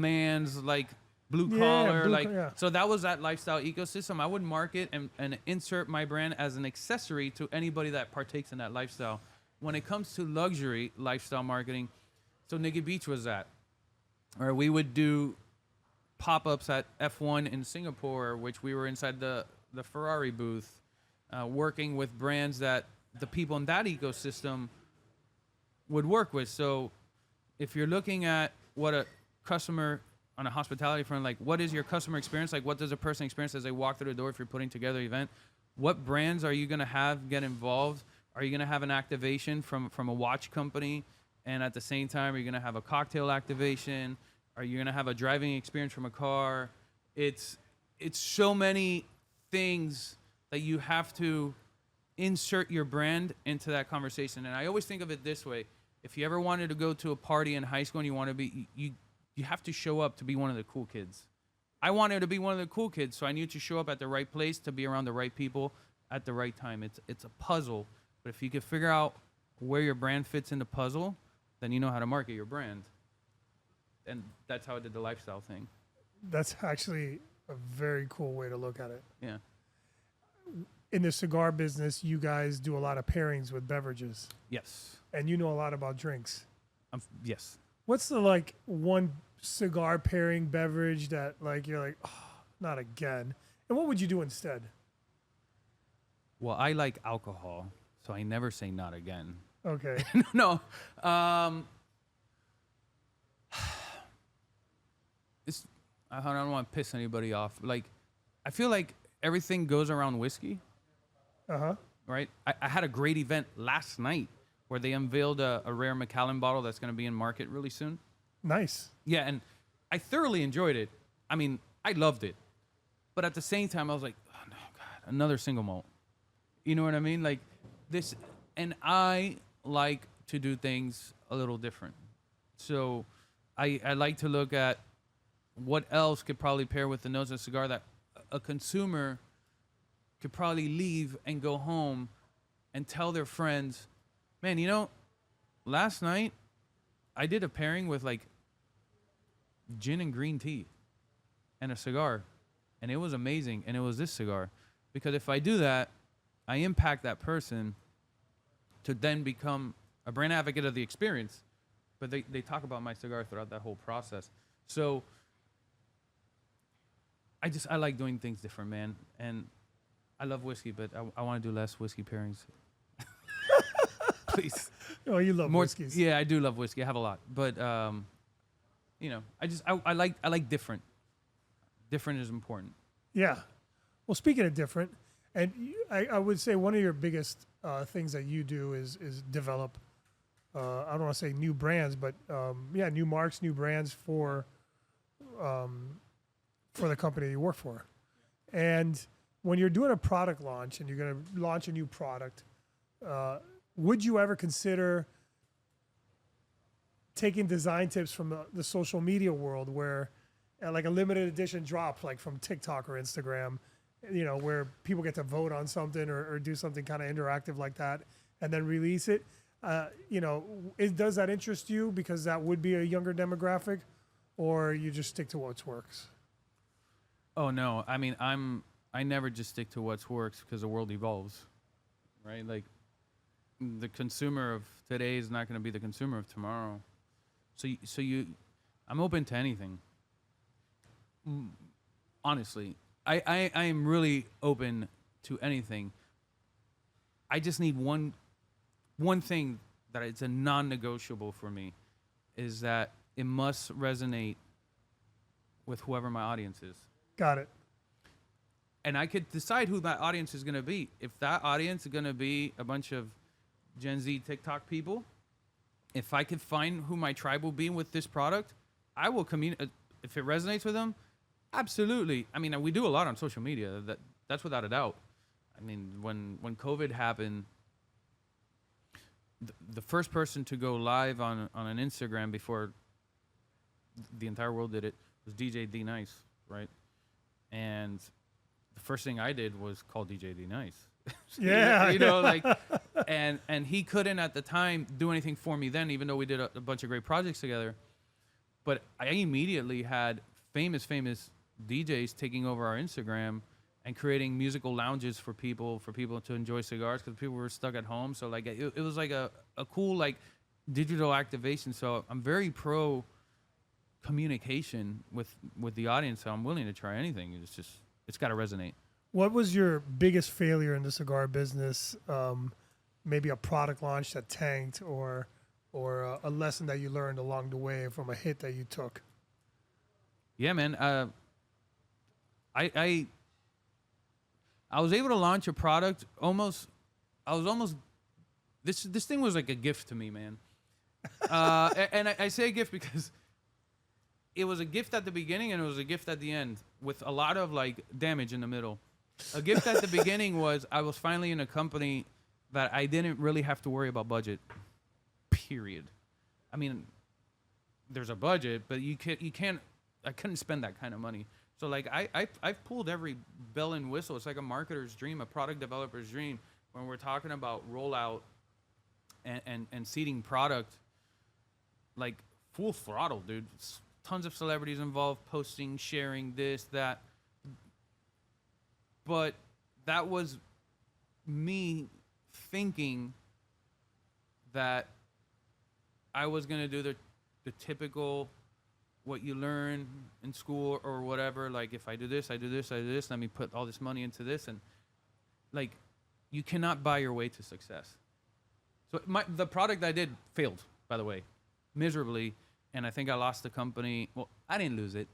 like blue collar, yeah. So that was that lifestyle ecosystem. I would market and insert my brand as an accessory to anybody that partakes in that lifestyle. when it comes to luxury lifestyle marketing, so Nikki Beach was that. Or we would do pop-ups at F1 in Singapore, which we were inside the Ferrari booth, working with brands that the people in that ecosystem would work with. So if you're looking at what a customer on a hospitality front, like what is your customer experience? Like what does a person experience as they walk through the door if you're putting together an event? What brands are you going to have get involved? Are you going to have an activation from a watch company? And at the same time, are you going to have a cocktail activation? Are you going to have a driving experience from a car? It's so many things that you have to insert your brand into that conversation. And I always think of it this way. If you ever wanted to go to a party in high school and you want to be, you have to show up to be one of the cool kids. I wanted to be one of the cool kids, so I needed to show up at the right place to be around the right people at the right time. It's a puzzle, but if you could figure out where your brand fits in the puzzle, then you know how to market your brand. And that's how I did the lifestyle thing. That's actually a very cool way to look at it. Yeah. In the cigar business, you guys do a lot of pairings with beverages. Yes. And you know a lot about drinks. Yes. What's the one cigar pairing beverage that you're like, oh, not again? And what would you do instead? Well, I like alcohol, so I never say not again. Okay. No. I don't want to piss anybody off. I feel like everything goes around whiskey. Uh-huh. Right? I had a great event last night where they unveiled a rare Macallan bottle that's going to be in market really soon. Nice. Yeah, and I thoroughly enjoyed it. I mean, I loved it. But at the same time, I was like, oh, no, God, another single malt. You know what I mean? Like this, and I like to do things a little different. So I like to look at what else could probably pair with the nose of a cigar that a consumer could probably leave and go home and tell their friends, man, last night I did a pairing with gin and green tea and a cigar, and it was amazing, and it was this cigar. Because if I do that, I impact that person to then become a brand advocate of the experience. But they talk about my cigar throughout that whole process. So I like doing things different, man. And I love whiskey, but I want to do less whiskey pairings. Please. Oh, you love More whiskeys. Yeah, I do love whiskey. I have a lot. But, I like different. Different is important. Yeah. Well, speaking of different, and I would say one of your biggest things that you do is develop, I don't want to say new brands, but new marks, new brands for the company you work for. And when you're doing a product launch and you're going to launch a new product, would you ever consider taking design tips from the social media world where like a limited edition drop, like from TikTok or Instagram, where people get to vote on something or do something kind of interactive like that and then release it? Does that interest you because that would be a younger demographic, or you just stick to what works? Oh, no. I mean, I never just stick to what works because the world evolves, right? Like, the consumer of today is not going to be the consumer of tomorrow. I'm open to anything. Honestly, I am really open to anything. I just need one thing that it's a non-negotiable for me is that it must resonate with whoever my audience is. Got it. And I could decide who that audience is going to be. If that audience is going to be a bunch of Gen Z TikTok people, if I could find who my tribe will be with this product, I will communicate. If it resonates with them, absolutely. I mean, we do a lot on social media. That's without a doubt. I mean, when COVID happened, the first person to go live on an Instagram before the entire world did it was DJ D Nice, right? And the first thing I did was call DJ D Nice. Yeah. And he couldn't at the time do anything for me then, even though we did a bunch of great projects together. But I immediately had famous DJs taking over our Instagram and creating musical lounges for people to enjoy cigars because people were stuck at home. So it was like a a cool like digital activation. So I'm very pro communication with the audience. So I'm willing to try anything. It's got to resonate. What was your biggest failure in the cigar business? Maybe a product launch that tanked, or a lesson that you learned along the way from a hit that you took? Yeah, man. I was able to launch a product almost. I was almost. This thing was like a gift to me, man. And I say a gift because it was a gift at the beginning and it was a gift at the end with a lot of like damage in the middle. A gift at the beginning was I was finally in a company that I didn't really have to worry about budget. Period. I mean, there's a budget, but you can't. I couldn't spend that kind of money. So like I've pulled every bell and whistle. It's like a marketer's dream, a product developer's dream. When we're talking about rollout and seeding product, like full throttle, dude. Tons of celebrities involved, posting, sharing, this, that. But that was me thinking that I was gonna do the typical what you learn in school or whatever. Like if I do this, I do this, I do this. Let me put all this money into this, and like you cannot buy your way to success. So the product I did failed, by the way, miserably, and I think I lost the company. Well, I didn't lose it,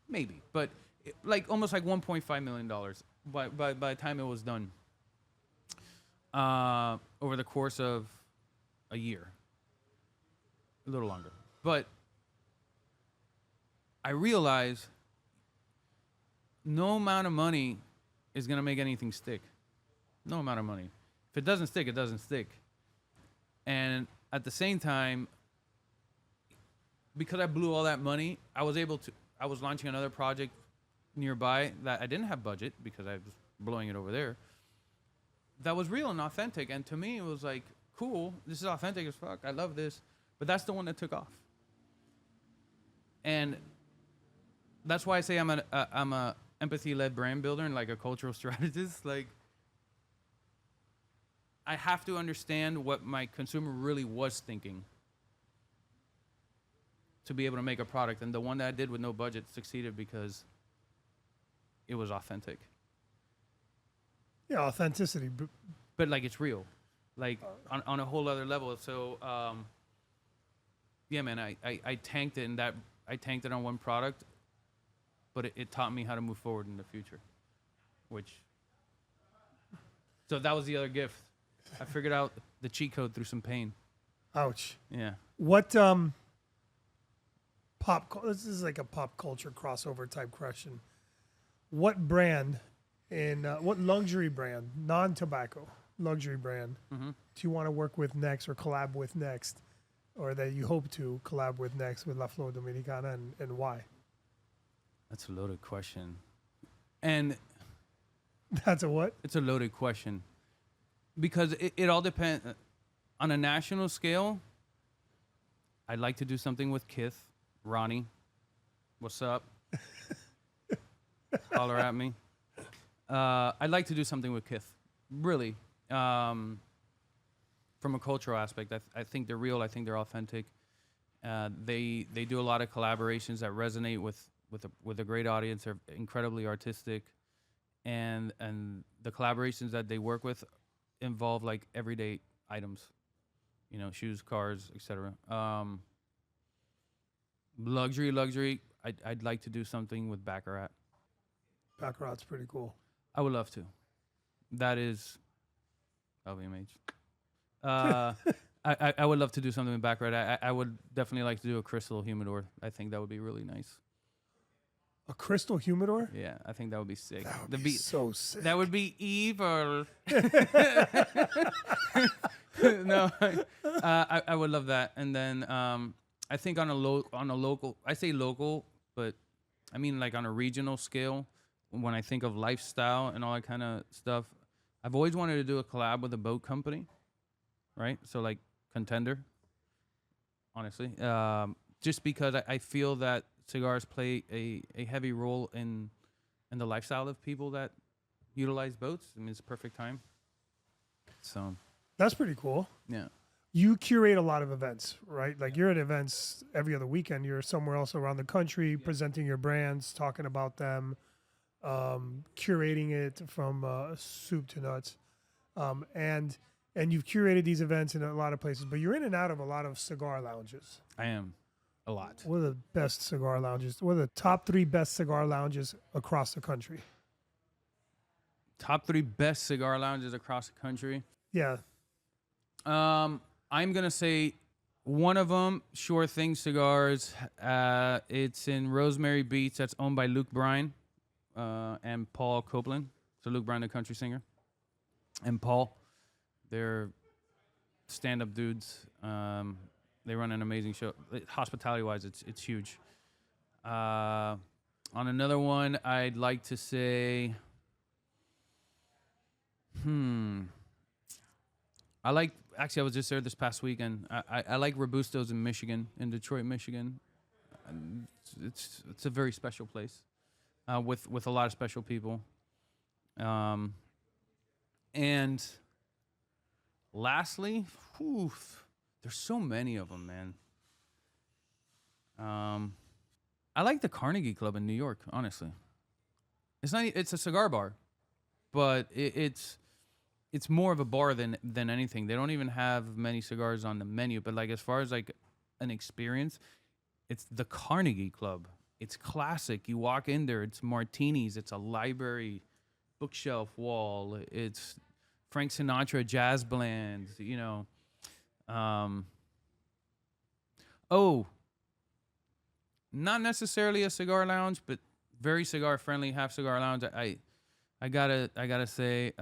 maybe, but like almost like $1.5 million by the time it was done. Over the course of a year, a little longer, but I realized no amount of money is gonna make anything stick. No amount of money. If it doesn't stick, it doesn't stick. And at the same time, because I blew all that money, I was launching another project nearby that I didn't have budget because I was blowing it over there. That was real and authentic. And to me, it was like, cool, this is authentic as fuck. I love this. But that's the one that took off. And that's why I say I'm a empathy-led brand builder and like a cultural strategist. Like, I have to understand what my consumer really was thinking to be able to make a product. And the one that I did with no budget succeeded because it was authentic. Yeah, authenticity. But like it's real, like on a whole other level. So yeah, man, I tanked it, and that I tanked it on one product, but it taught me how to move forward in the future. So that was the other gift. I figured out the cheat code through some pain. Ouch. Yeah. What this is like a pop culture crossover type question. What brand what luxury brand, non-tobacco luxury brand, do you want to work with next or collab with next, or that you hope to collab with next with La Flor Dominicana, and why? That's a loaded question. And that's a what? It's a loaded question. Because it all depends. On a national scale, I'd like to do something with Kith. Ronnie, what's up? Holler at me. I'd like to do something with Kith. Really. From a cultural aspect, I think they're real. I think they're authentic. They do a lot of collaborations that resonate with a great audience. They're incredibly artistic. And the collaborations that they work with involve like everyday items, you know, shoes, cars, etc. Luxury. I'd like to do something with Baccarat. Baccarat's pretty cool. I would love to. That is LVMH. I would love to do something with Baccarat. I would definitely like to do a crystal humidor. I think that would be really nice. A crystal humidor? Yeah, I think that would be sick. That would be so sick. That would be evil. No, I would love that. And then I think on a local, I say local, but I mean like on a regional scale. When I think of lifestyle and all that kind of stuff, I've always wanted to do a collab with a boat company, right? So like Contender, honestly, just because I feel that cigars play a heavy role in the lifestyle of people that utilize boats. I mean, it's a perfect time. So That's pretty cool. Yeah. You curate a lot of events, right? Like you're at events every other weekend. You're somewhere else around the country, presenting your brands, talking about them, curating it from soup to nuts, and you've curated these events in a lot of places. But you're in and out of a lot of cigar lounges. I am a lot. What are the best cigar lounges? What are the top 3 best cigar lounges across the country? Top 3 best cigar lounges across the country. Yeah, I'm gonna say one of them, Sure Thing Cigars. It's in Rosemary Beach. That's owned by Luke Bryan and Paul Copeland. So Luke Bryan, the country singer, and Paul, they're stand-up dudes. They run an amazing show. Hospitality-wise, it's huge. On another one, I'd like to say, I was just there this past weekend. I like Robustos in Michigan, in Detroit, Michigan. It's a very special place with a lot of special people. And lastly, there's so many of them, man. I like the Carnegie Club in New York, honestly. It's a cigar bar, but it's more of a bar than anything. They don't even have many cigars on the menu, but like as far as like an experience, it's the Carnegie Club. It's classic. You walk in there, it's martinis, it's a library, bookshelf wall, it's Frank Sinatra jazz blends, you know. Not necessarily a cigar lounge, but very cigar friendly, half cigar lounge. I gotta say,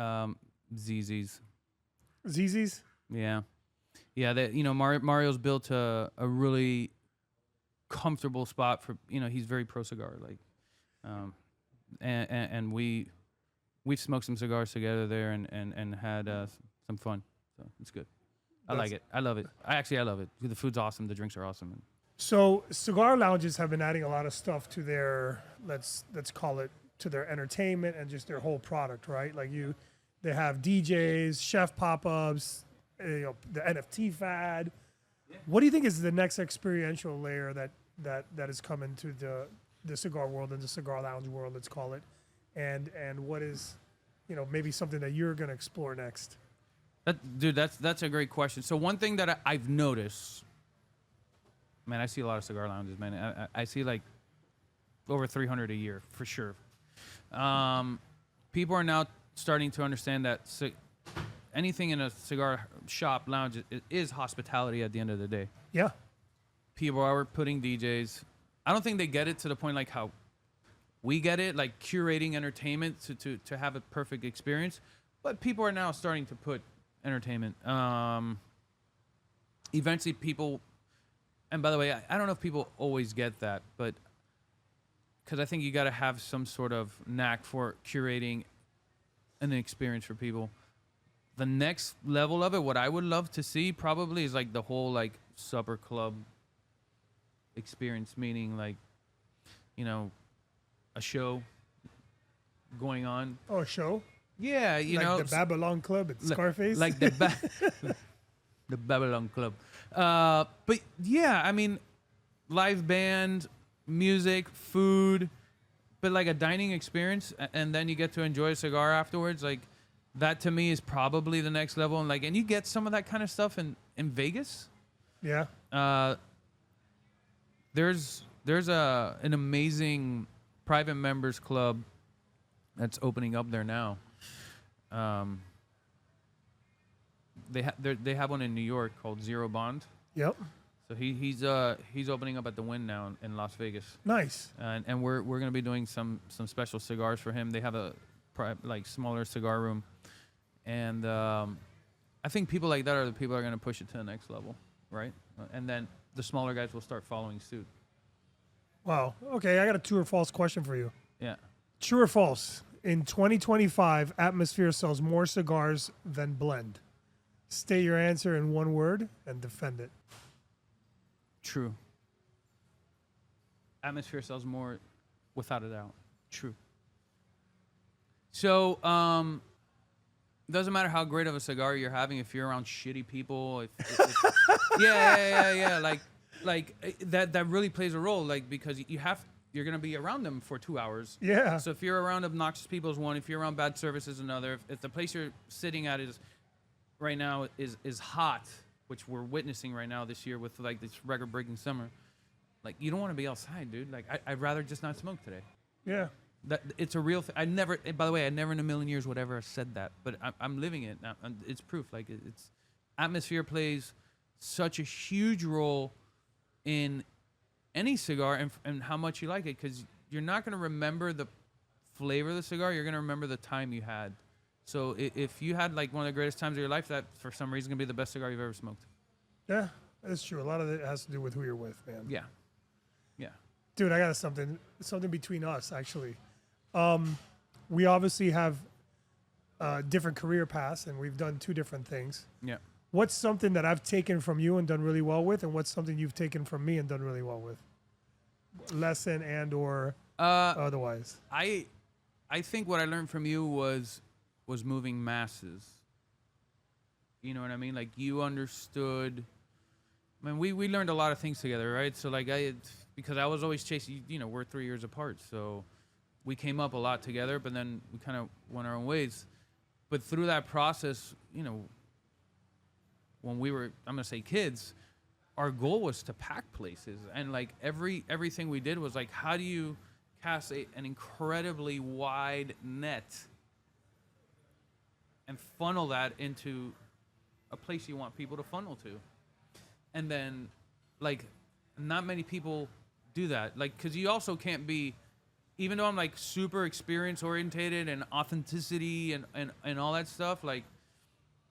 ZZ's. ZZ's? Yeah. That Mario's built a really comfortable spot for, he's very pro cigar, like, and we've smoked some cigars together there and had some fun. So it's good. I like it. I love it. I love it. The food's awesome. The drinks are awesome. So cigar lounges have been adding a lot of stuff to their let's call it, to their entertainment and just their whole product, right? Like they have DJs, chef pop-ups, the NFT fad. Yeah. What do you think is the next experiential layer that is coming to the cigar world and the cigar lounge world, let's call it, and what is, maybe something that you're going to explore next? That's a great question. So one thing that I've noticed, man, I see a lot of cigar lounges, man. I see like over 300 a year for sure. People are now starting to understand that anything in a cigar shop lounge is hospitality at the end of the day. Yeah. People are putting DJs. I don't think they get it to the point like how we get it, like curating entertainment to have a perfect experience. But people are now starting to put entertainment. Eventually people, and by the way, I don't know if people always get that, but because I think you got to have some sort of knack for curating an experience for people. The next level of it, what I would love to see probably is like the whole like supper club experience, meaning like, a show going on. Oh, a show? Yeah, like the Babylon Club at Scarface? Like the Babylon Club. But yeah, I mean, live band, music, food, but like a dining experience, and then you get to enjoy a cigar afterwards. Like that to me is probably the next level. And you get some of that kind of stuff in Vegas. Yeah. There's an amazing private members club that's opening up there now. They have one in New York called Zero Bond. Yep. So he's opening up at the Wynn now in Las Vegas. Nice. And we're gonna be doing some special cigars for him. They have a smaller cigar room, and I think people like that are the people that are gonna push it to the next level, right? And then the smaller guys will start following suit. Wow. Okay, I got a true or false question for you. Yeah. True or false? In 2025, Atmosphere sells more cigars than Blend. State your answer in one word and defend it. True. Atmosphere sells more, without a doubt. True. So, Doesn't matter how great of a cigar you're having if you're around shitty people. Yeah. That really plays a role. Like because you're gonna be around them for 2 hours. Yeah. So if you're around obnoxious people is one. If you're around bad service is another. If the place you're sitting at is right now is hot, which we're witnessing right now this year with like this record-breaking summer, like you don't want to be outside, dude. Like I'd rather just not smoke today. Yeah. That it's a real thing. I never. By the way, I never in a million years would ever have said that, but I'm living it now. And it's proof. Like it's atmosphere plays such a huge role in any cigar and how much you like it, because you're not going to remember the flavor of the cigar. You're going to remember the time you had. So if you had like one of the greatest times of your life, that for some reason going to be the best cigar you've ever smoked. Yeah, that's true. A lot of it has to do with who you're with, man. Yeah. Dude, I got something between us, actually. We obviously have different career paths, and we've done two different things. Yeah. What's something that I've taken from you and done really well with, and what's something you've taken from me and done really well with? Lesson and or otherwise. I think what I learned from you was moving masses. You know what I mean? Like you understood. I mean, we learned a lot of things together, right? So like because I was always chasing. You know, we're 3 years apart, so we came up a lot together, but then we kind of went our own ways. But through that process, you know, when we were, I'm gonna say kids, our goal was to pack places, and like everything we did was like, how do you cast an incredibly wide net and funnel that into a place you want people to funnel to? And then, like, not many people do that. Like, because you also can't be, even though I'm like super experience orientated and authenticity and all that stuff, like,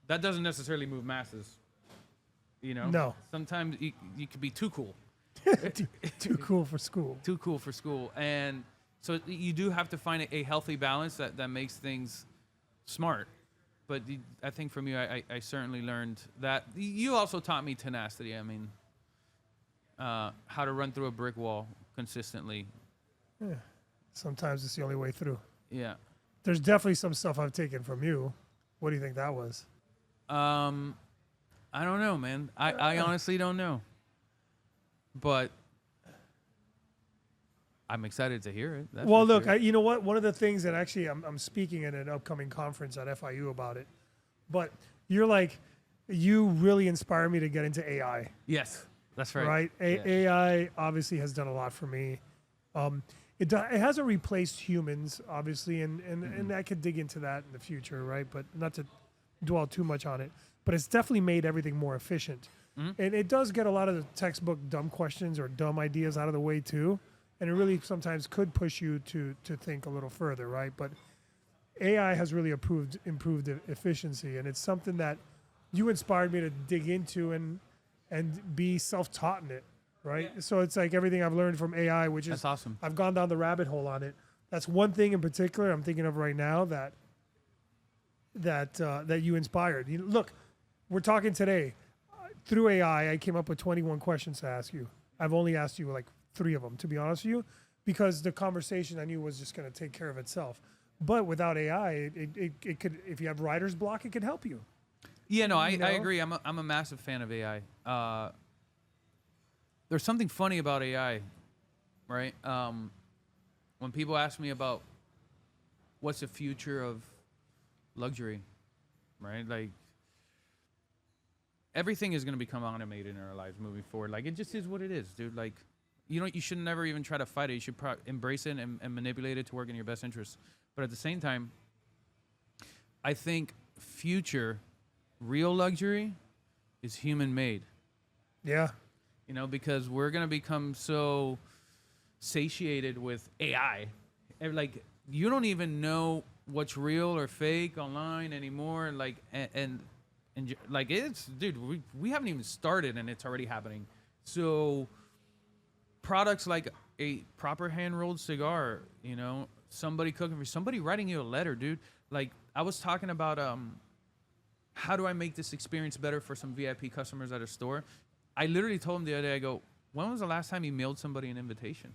that doesn't necessarily move masses. You know? No. Sometimes you could be too cool. Too cool for school. Too cool for school. And so you do have to find a healthy balance that makes things smart. But I think from you, I certainly learned that. You also taught me tenacity. I mean, how to run through a brick wall consistently. Yeah. Sometimes it's the only way through. Yeah. There's definitely some stuff I've taken from you. What do you think that was? I don't know, man. I honestly don't know. But I'm excited to hear it. Well, look, sure. You know what? One of the things that actually I'm speaking at an upcoming conference at FIU about it, but you really inspire me to get into AI. Yes, that's right. Right? Yeah. AI obviously has done a lot for me. It hasn't replaced humans, obviously, and I could dig into that in the future, right? But not to dwell too much on it. But it's definitely made everything more efficient. Mm-hmm. And it does get a lot of the textbook dumb questions or dumb ideas out of the way, too. And it really sometimes could push you to think a little further, right? But AI has really improved efficiency, and it's something that you inspired me to dig into and be self-taught in it, right? Yeah. So it's like everything I've learned from AI, which is that's awesome. I've gone down the rabbit hole on it. That's one thing in particular I'm thinking of right now that you inspired. Look, we're talking today. Through AI, I came up with 21 questions to ask you. I've only asked you like 3 of them, to be honest with you, because the conversation I knew was just going to take care of itself. But without AI, it could, if you have writer's block, it could help you. Yeah, no, I agree. I'm a massive fan of AI. There's something funny about AI, right? When people ask me about what's the future of luxury, right? Like, everything is going to become automated in our lives moving forward. Like, it just is what it is, dude. Like, you should never even try to fight it. You should embrace it and manipulate it to work in your best interest. But at the same time, I think future real luxury is human made. Yeah. Because we're going to become so satiated with AI. Like, you don't even know what's real or fake online anymore. Like, and like, it's, dude, we haven't even started and it's already happening. So products like a proper hand-rolled cigar, somebody cooking for you, somebody writing you a letter, dude. Like, I was talking about how do I make this experience better for some VIP customers at a store. I literally told him the other day, I go, when was the last time you mailed somebody an invitation?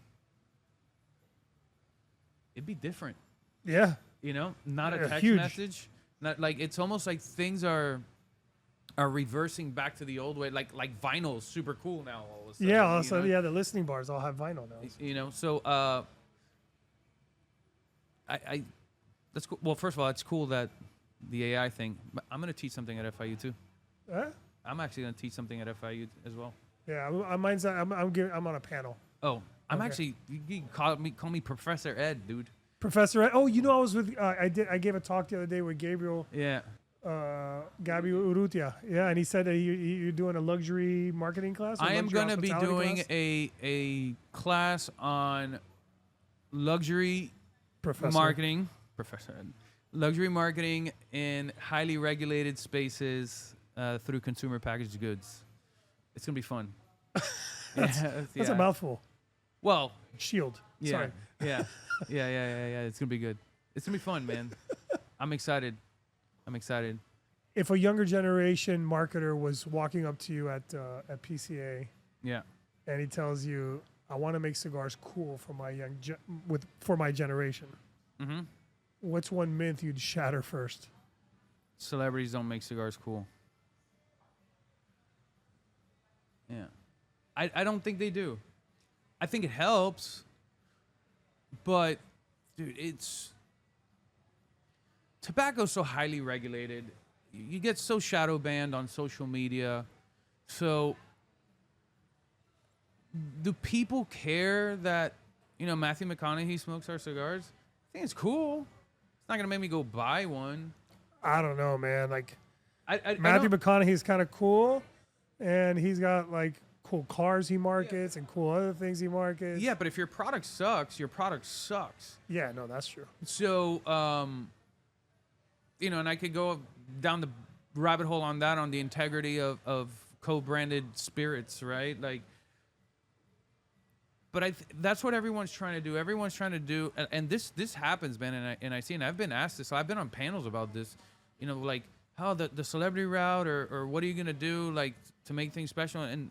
It'd be different. Yeah. Not a text huge. message. Not, like it's almost like things are reversing back to the old way. Like vinyl's super cool now all of a sudden. Yeah, you also, know? yeah, the listening bars all have vinyl now. You know, so I that's cool. Well, first of all, it's cool that the AI thing. But I'm gonna teach something at FIU too. Huh? I'm actually gonna teach something at FIU as well. Yeah, I'm on a panel. Oh, I'm Okay. actually you can call me Professor Ed, dude. Professor, oh, you know, I was with I gave a talk the other day with Gabriel Yeah. Gabi Urrutia. Yeah, and he said that you're doing a luxury marketing class. Or I am luxury gonna be hospitality doing class? a class on luxury Professor. marketing, Professor Ed. Luxury marketing in highly regulated spaces through consumer packaged goods. It's gonna be fun. That's a mouthful. Well, Shield. yeah, Sorry. yeah. It's gonna be good. It's gonna be fun, man. I'm excited. If a younger generation marketer was walking up to you at PCA Yeah. and he tells you, "I want to make cigars cool for my for my generation," Mm-hmm. what's one myth you'd shatter first? Celebrities don't make cigars cool. Yeah. I don't think they do. I think it helps. But, dude, tobacco's so highly regulated. You get so shadow banned on social media. So, do people care that, Matthew McConaughey smokes our cigars? I think it's cool. It's not going to make me go buy one. I don't know, man. Like I Matthew don't- McConaughey is kind of cool, and he's got like cool cars he markets and cool other things he markets. Yeah, but if your product sucks, your product sucks. Yeah, no, that's true. So, and I could go down the rabbit hole on that, on the integrity of co-branded spirits, right? Like, but that's what everyone's trying to do. Everyone's trying to do, and this happens, man. And I see, and I've been asked this. So I've been on panels about this, like how the celebrity route, or what are you gonna do, like, to make things special. And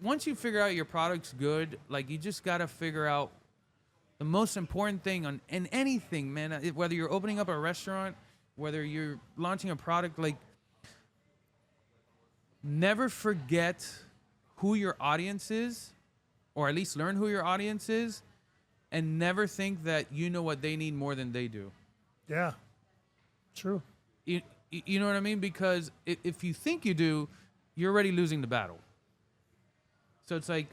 once you figure out your product's good, like, you just gotta figure out the most important thing in anything, man. Whether you're opening up a restaurant, whether you're launching a product, like, never forget who your audience is, or at least learn who your audience is, and never think that you know what they need more than they do. Yeah, true. You know what I mean? Because if you think you do, you're already losing the battle. So it's like,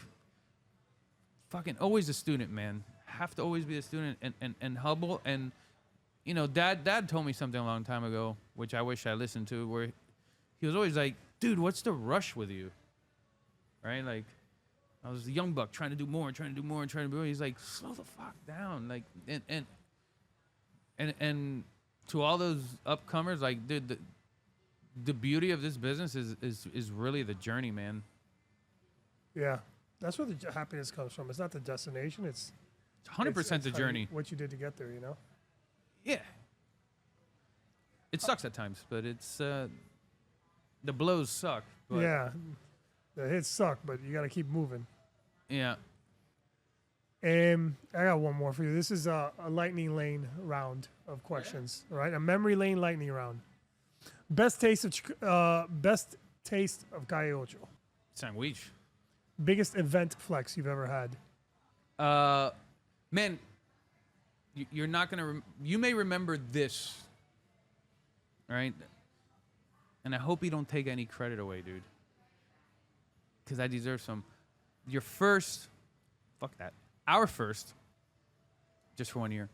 fucking always a student, man. Have to always be a student and humble. And, Dad told me something a long time ago, which I wish I listened to, where he was always like, dude, what's the rush with you? Right? Like, I was a young buck trying to do more and trying to do more and trying to do more. He's like, slow the fuck down. Like, and to all those upcomers, like, dude, the beauty of this business is really the journey, man. Yeah, that's where the happiness comes from. It's not the destination. It's 100% the how you- journey. what you did to get there, you know? Yeah. It sucks at times, but it's the blows suck. But Yeah, the hits suck, but you got to keep moving. Yeah. I got one more for you. This is a lightning lane round of questions, all right? A memory lane lightning round. Best taste of Calle Ocho. Sandwich. Biggest event flex you've ever had. Man, you're not gonna. You may remember this. All right. And I hope you don't take any credit away, dude. Because I deserve some. Your first. Fuck that. Our first. Just for 1 year.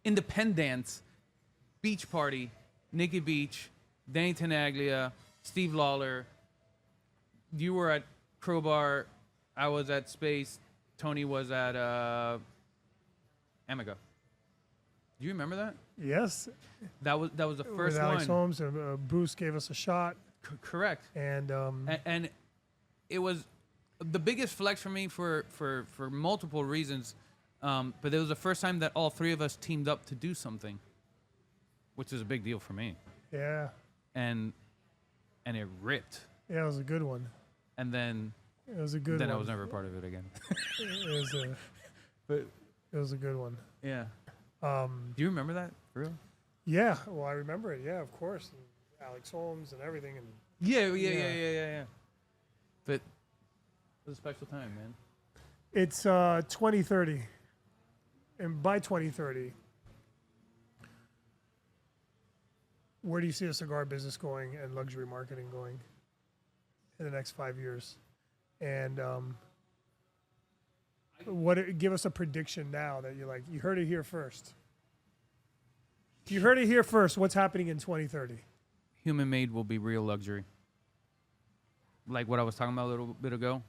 Independence. Beach party. Nikki Beach. Danny Tenaglia. Steve Lawler. You were at Crowbar. I was at Space. Tony was at Amiga. Do you remember that? Yes. That was the first With Alex one. Holmes and Bruce gave us a shot. Correct. And And it was the biggest flex for me for multiple reasons. But it was the first time that all three of us teamed up to do something, which is a big deal for me. yeah, And it ripped. it was a good one. And then It was a good one. I was never a part of it again. It was a good one. Yeah. Do you remember that? For real? Yeah, well, I remember it. Yeah, of course. And Alex Holmes and everything. And Yeah. But it was a special time, man. it's 2030. And by 2030, where do you see the cigar business going and luxury marketing going in the next 5 years? And give us a prediction now that you heard it here first. You heard it here first. What's happening in 2030? Human made will be real luxury. Like what I was talking about a little bit ago.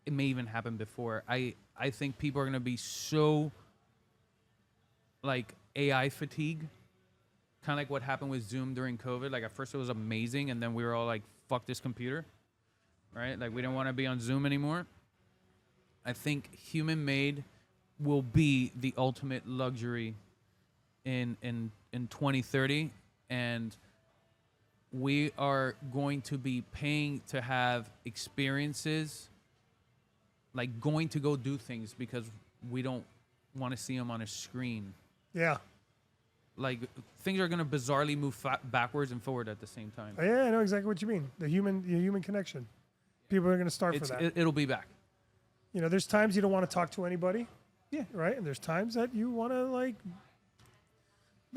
It may even happen before. I think people are going to be so like AI fatigue. Kind of like what happened with Zoom during COVID. Like at first it was amazing and then we were all like, fuck this computer. Right? Like we didn't want to be on Zoom anymore. I think human made will be the ultimate luxury in 2030, and we are going to be paying to have experiences, like going to go do things because we don't want to see them on a screen. Yeah. Like things are going to bizarrely move backwards and forward at the same time. Yeah, I know exactly what you mean. The human connection. People are going to start for that. It'll be back. You know, there's times you don't want to talk to anybody. Yeah. Right? And there's times that you want to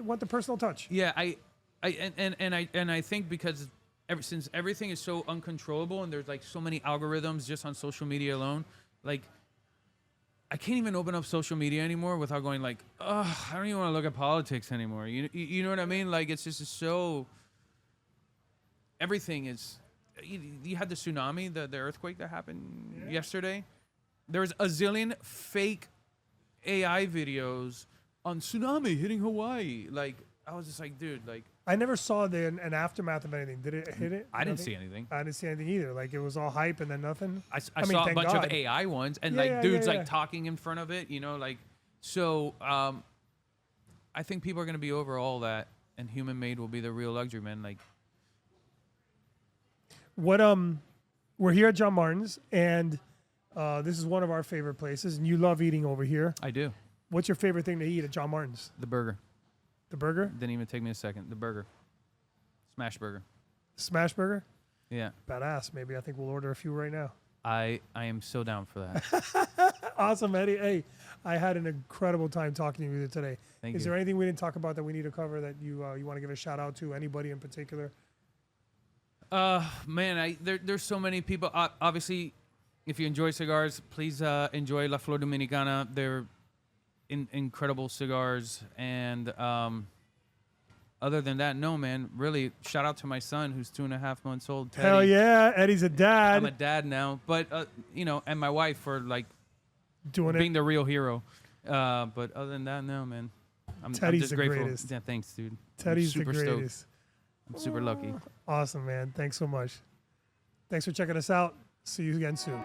want the personal touch. Yeah, I think because since everything is so uncontrollable and there's like so many algorithms just on social media alone, like I can't even open up social media anymore without going like, oh, I don't even want to look at politics anymore. You know what I mean? Like it's just so everything is. You had the tsunami, the earthquake that happened yesterday. There was a zillion fake AI videos on tsunami hitting Hawaii. Like, I was just like, dude, like. I never saw an aftermath of anything. Did it hit it? I didn't see anything. I didn't see anything either. Like, it was all hype and then nothing. I mean, saw a bunch of AI ones and dudes yeah. talking in front of it, like. So, I think people are going to be over all that and human made will be the real luxury, man. Like. We're here at John Martin's and this is one of our favorite places and you love eating over here. I do. What's your favorite thing to eat at John Martin's? The burger. The burger? Didn't even take me a second. The burger. Smash burger. Smash burger? Yeah. Badass. Maybe I think we'll order a few right now. I am so down for that. Awesome, Eddie. Hey, I had an incredible time talking to you today. Thank you. Is there anything we didn't talk about that we need to cover that you want to give a shout out to? Anybody in particular? Man, there's so many people. Obviously, if you enjoy cigars, please enjoy La Flor Dominicana. They're incredible cigars. And other than that, no, man. Really, shout out to my son who's 2.5 months old. Teddy. Hell yeah, Eddie's a dad. I'm a dad now, but and my wife for like being the real hero. But other than that, no, man. I'm just grateful. Greatest. Yeah, thanks, dude. Teddy's super the greatest. Stoked. I'm super lucky. Awesome, man. Thanks so much. Thanks for checking us out. See you again soon.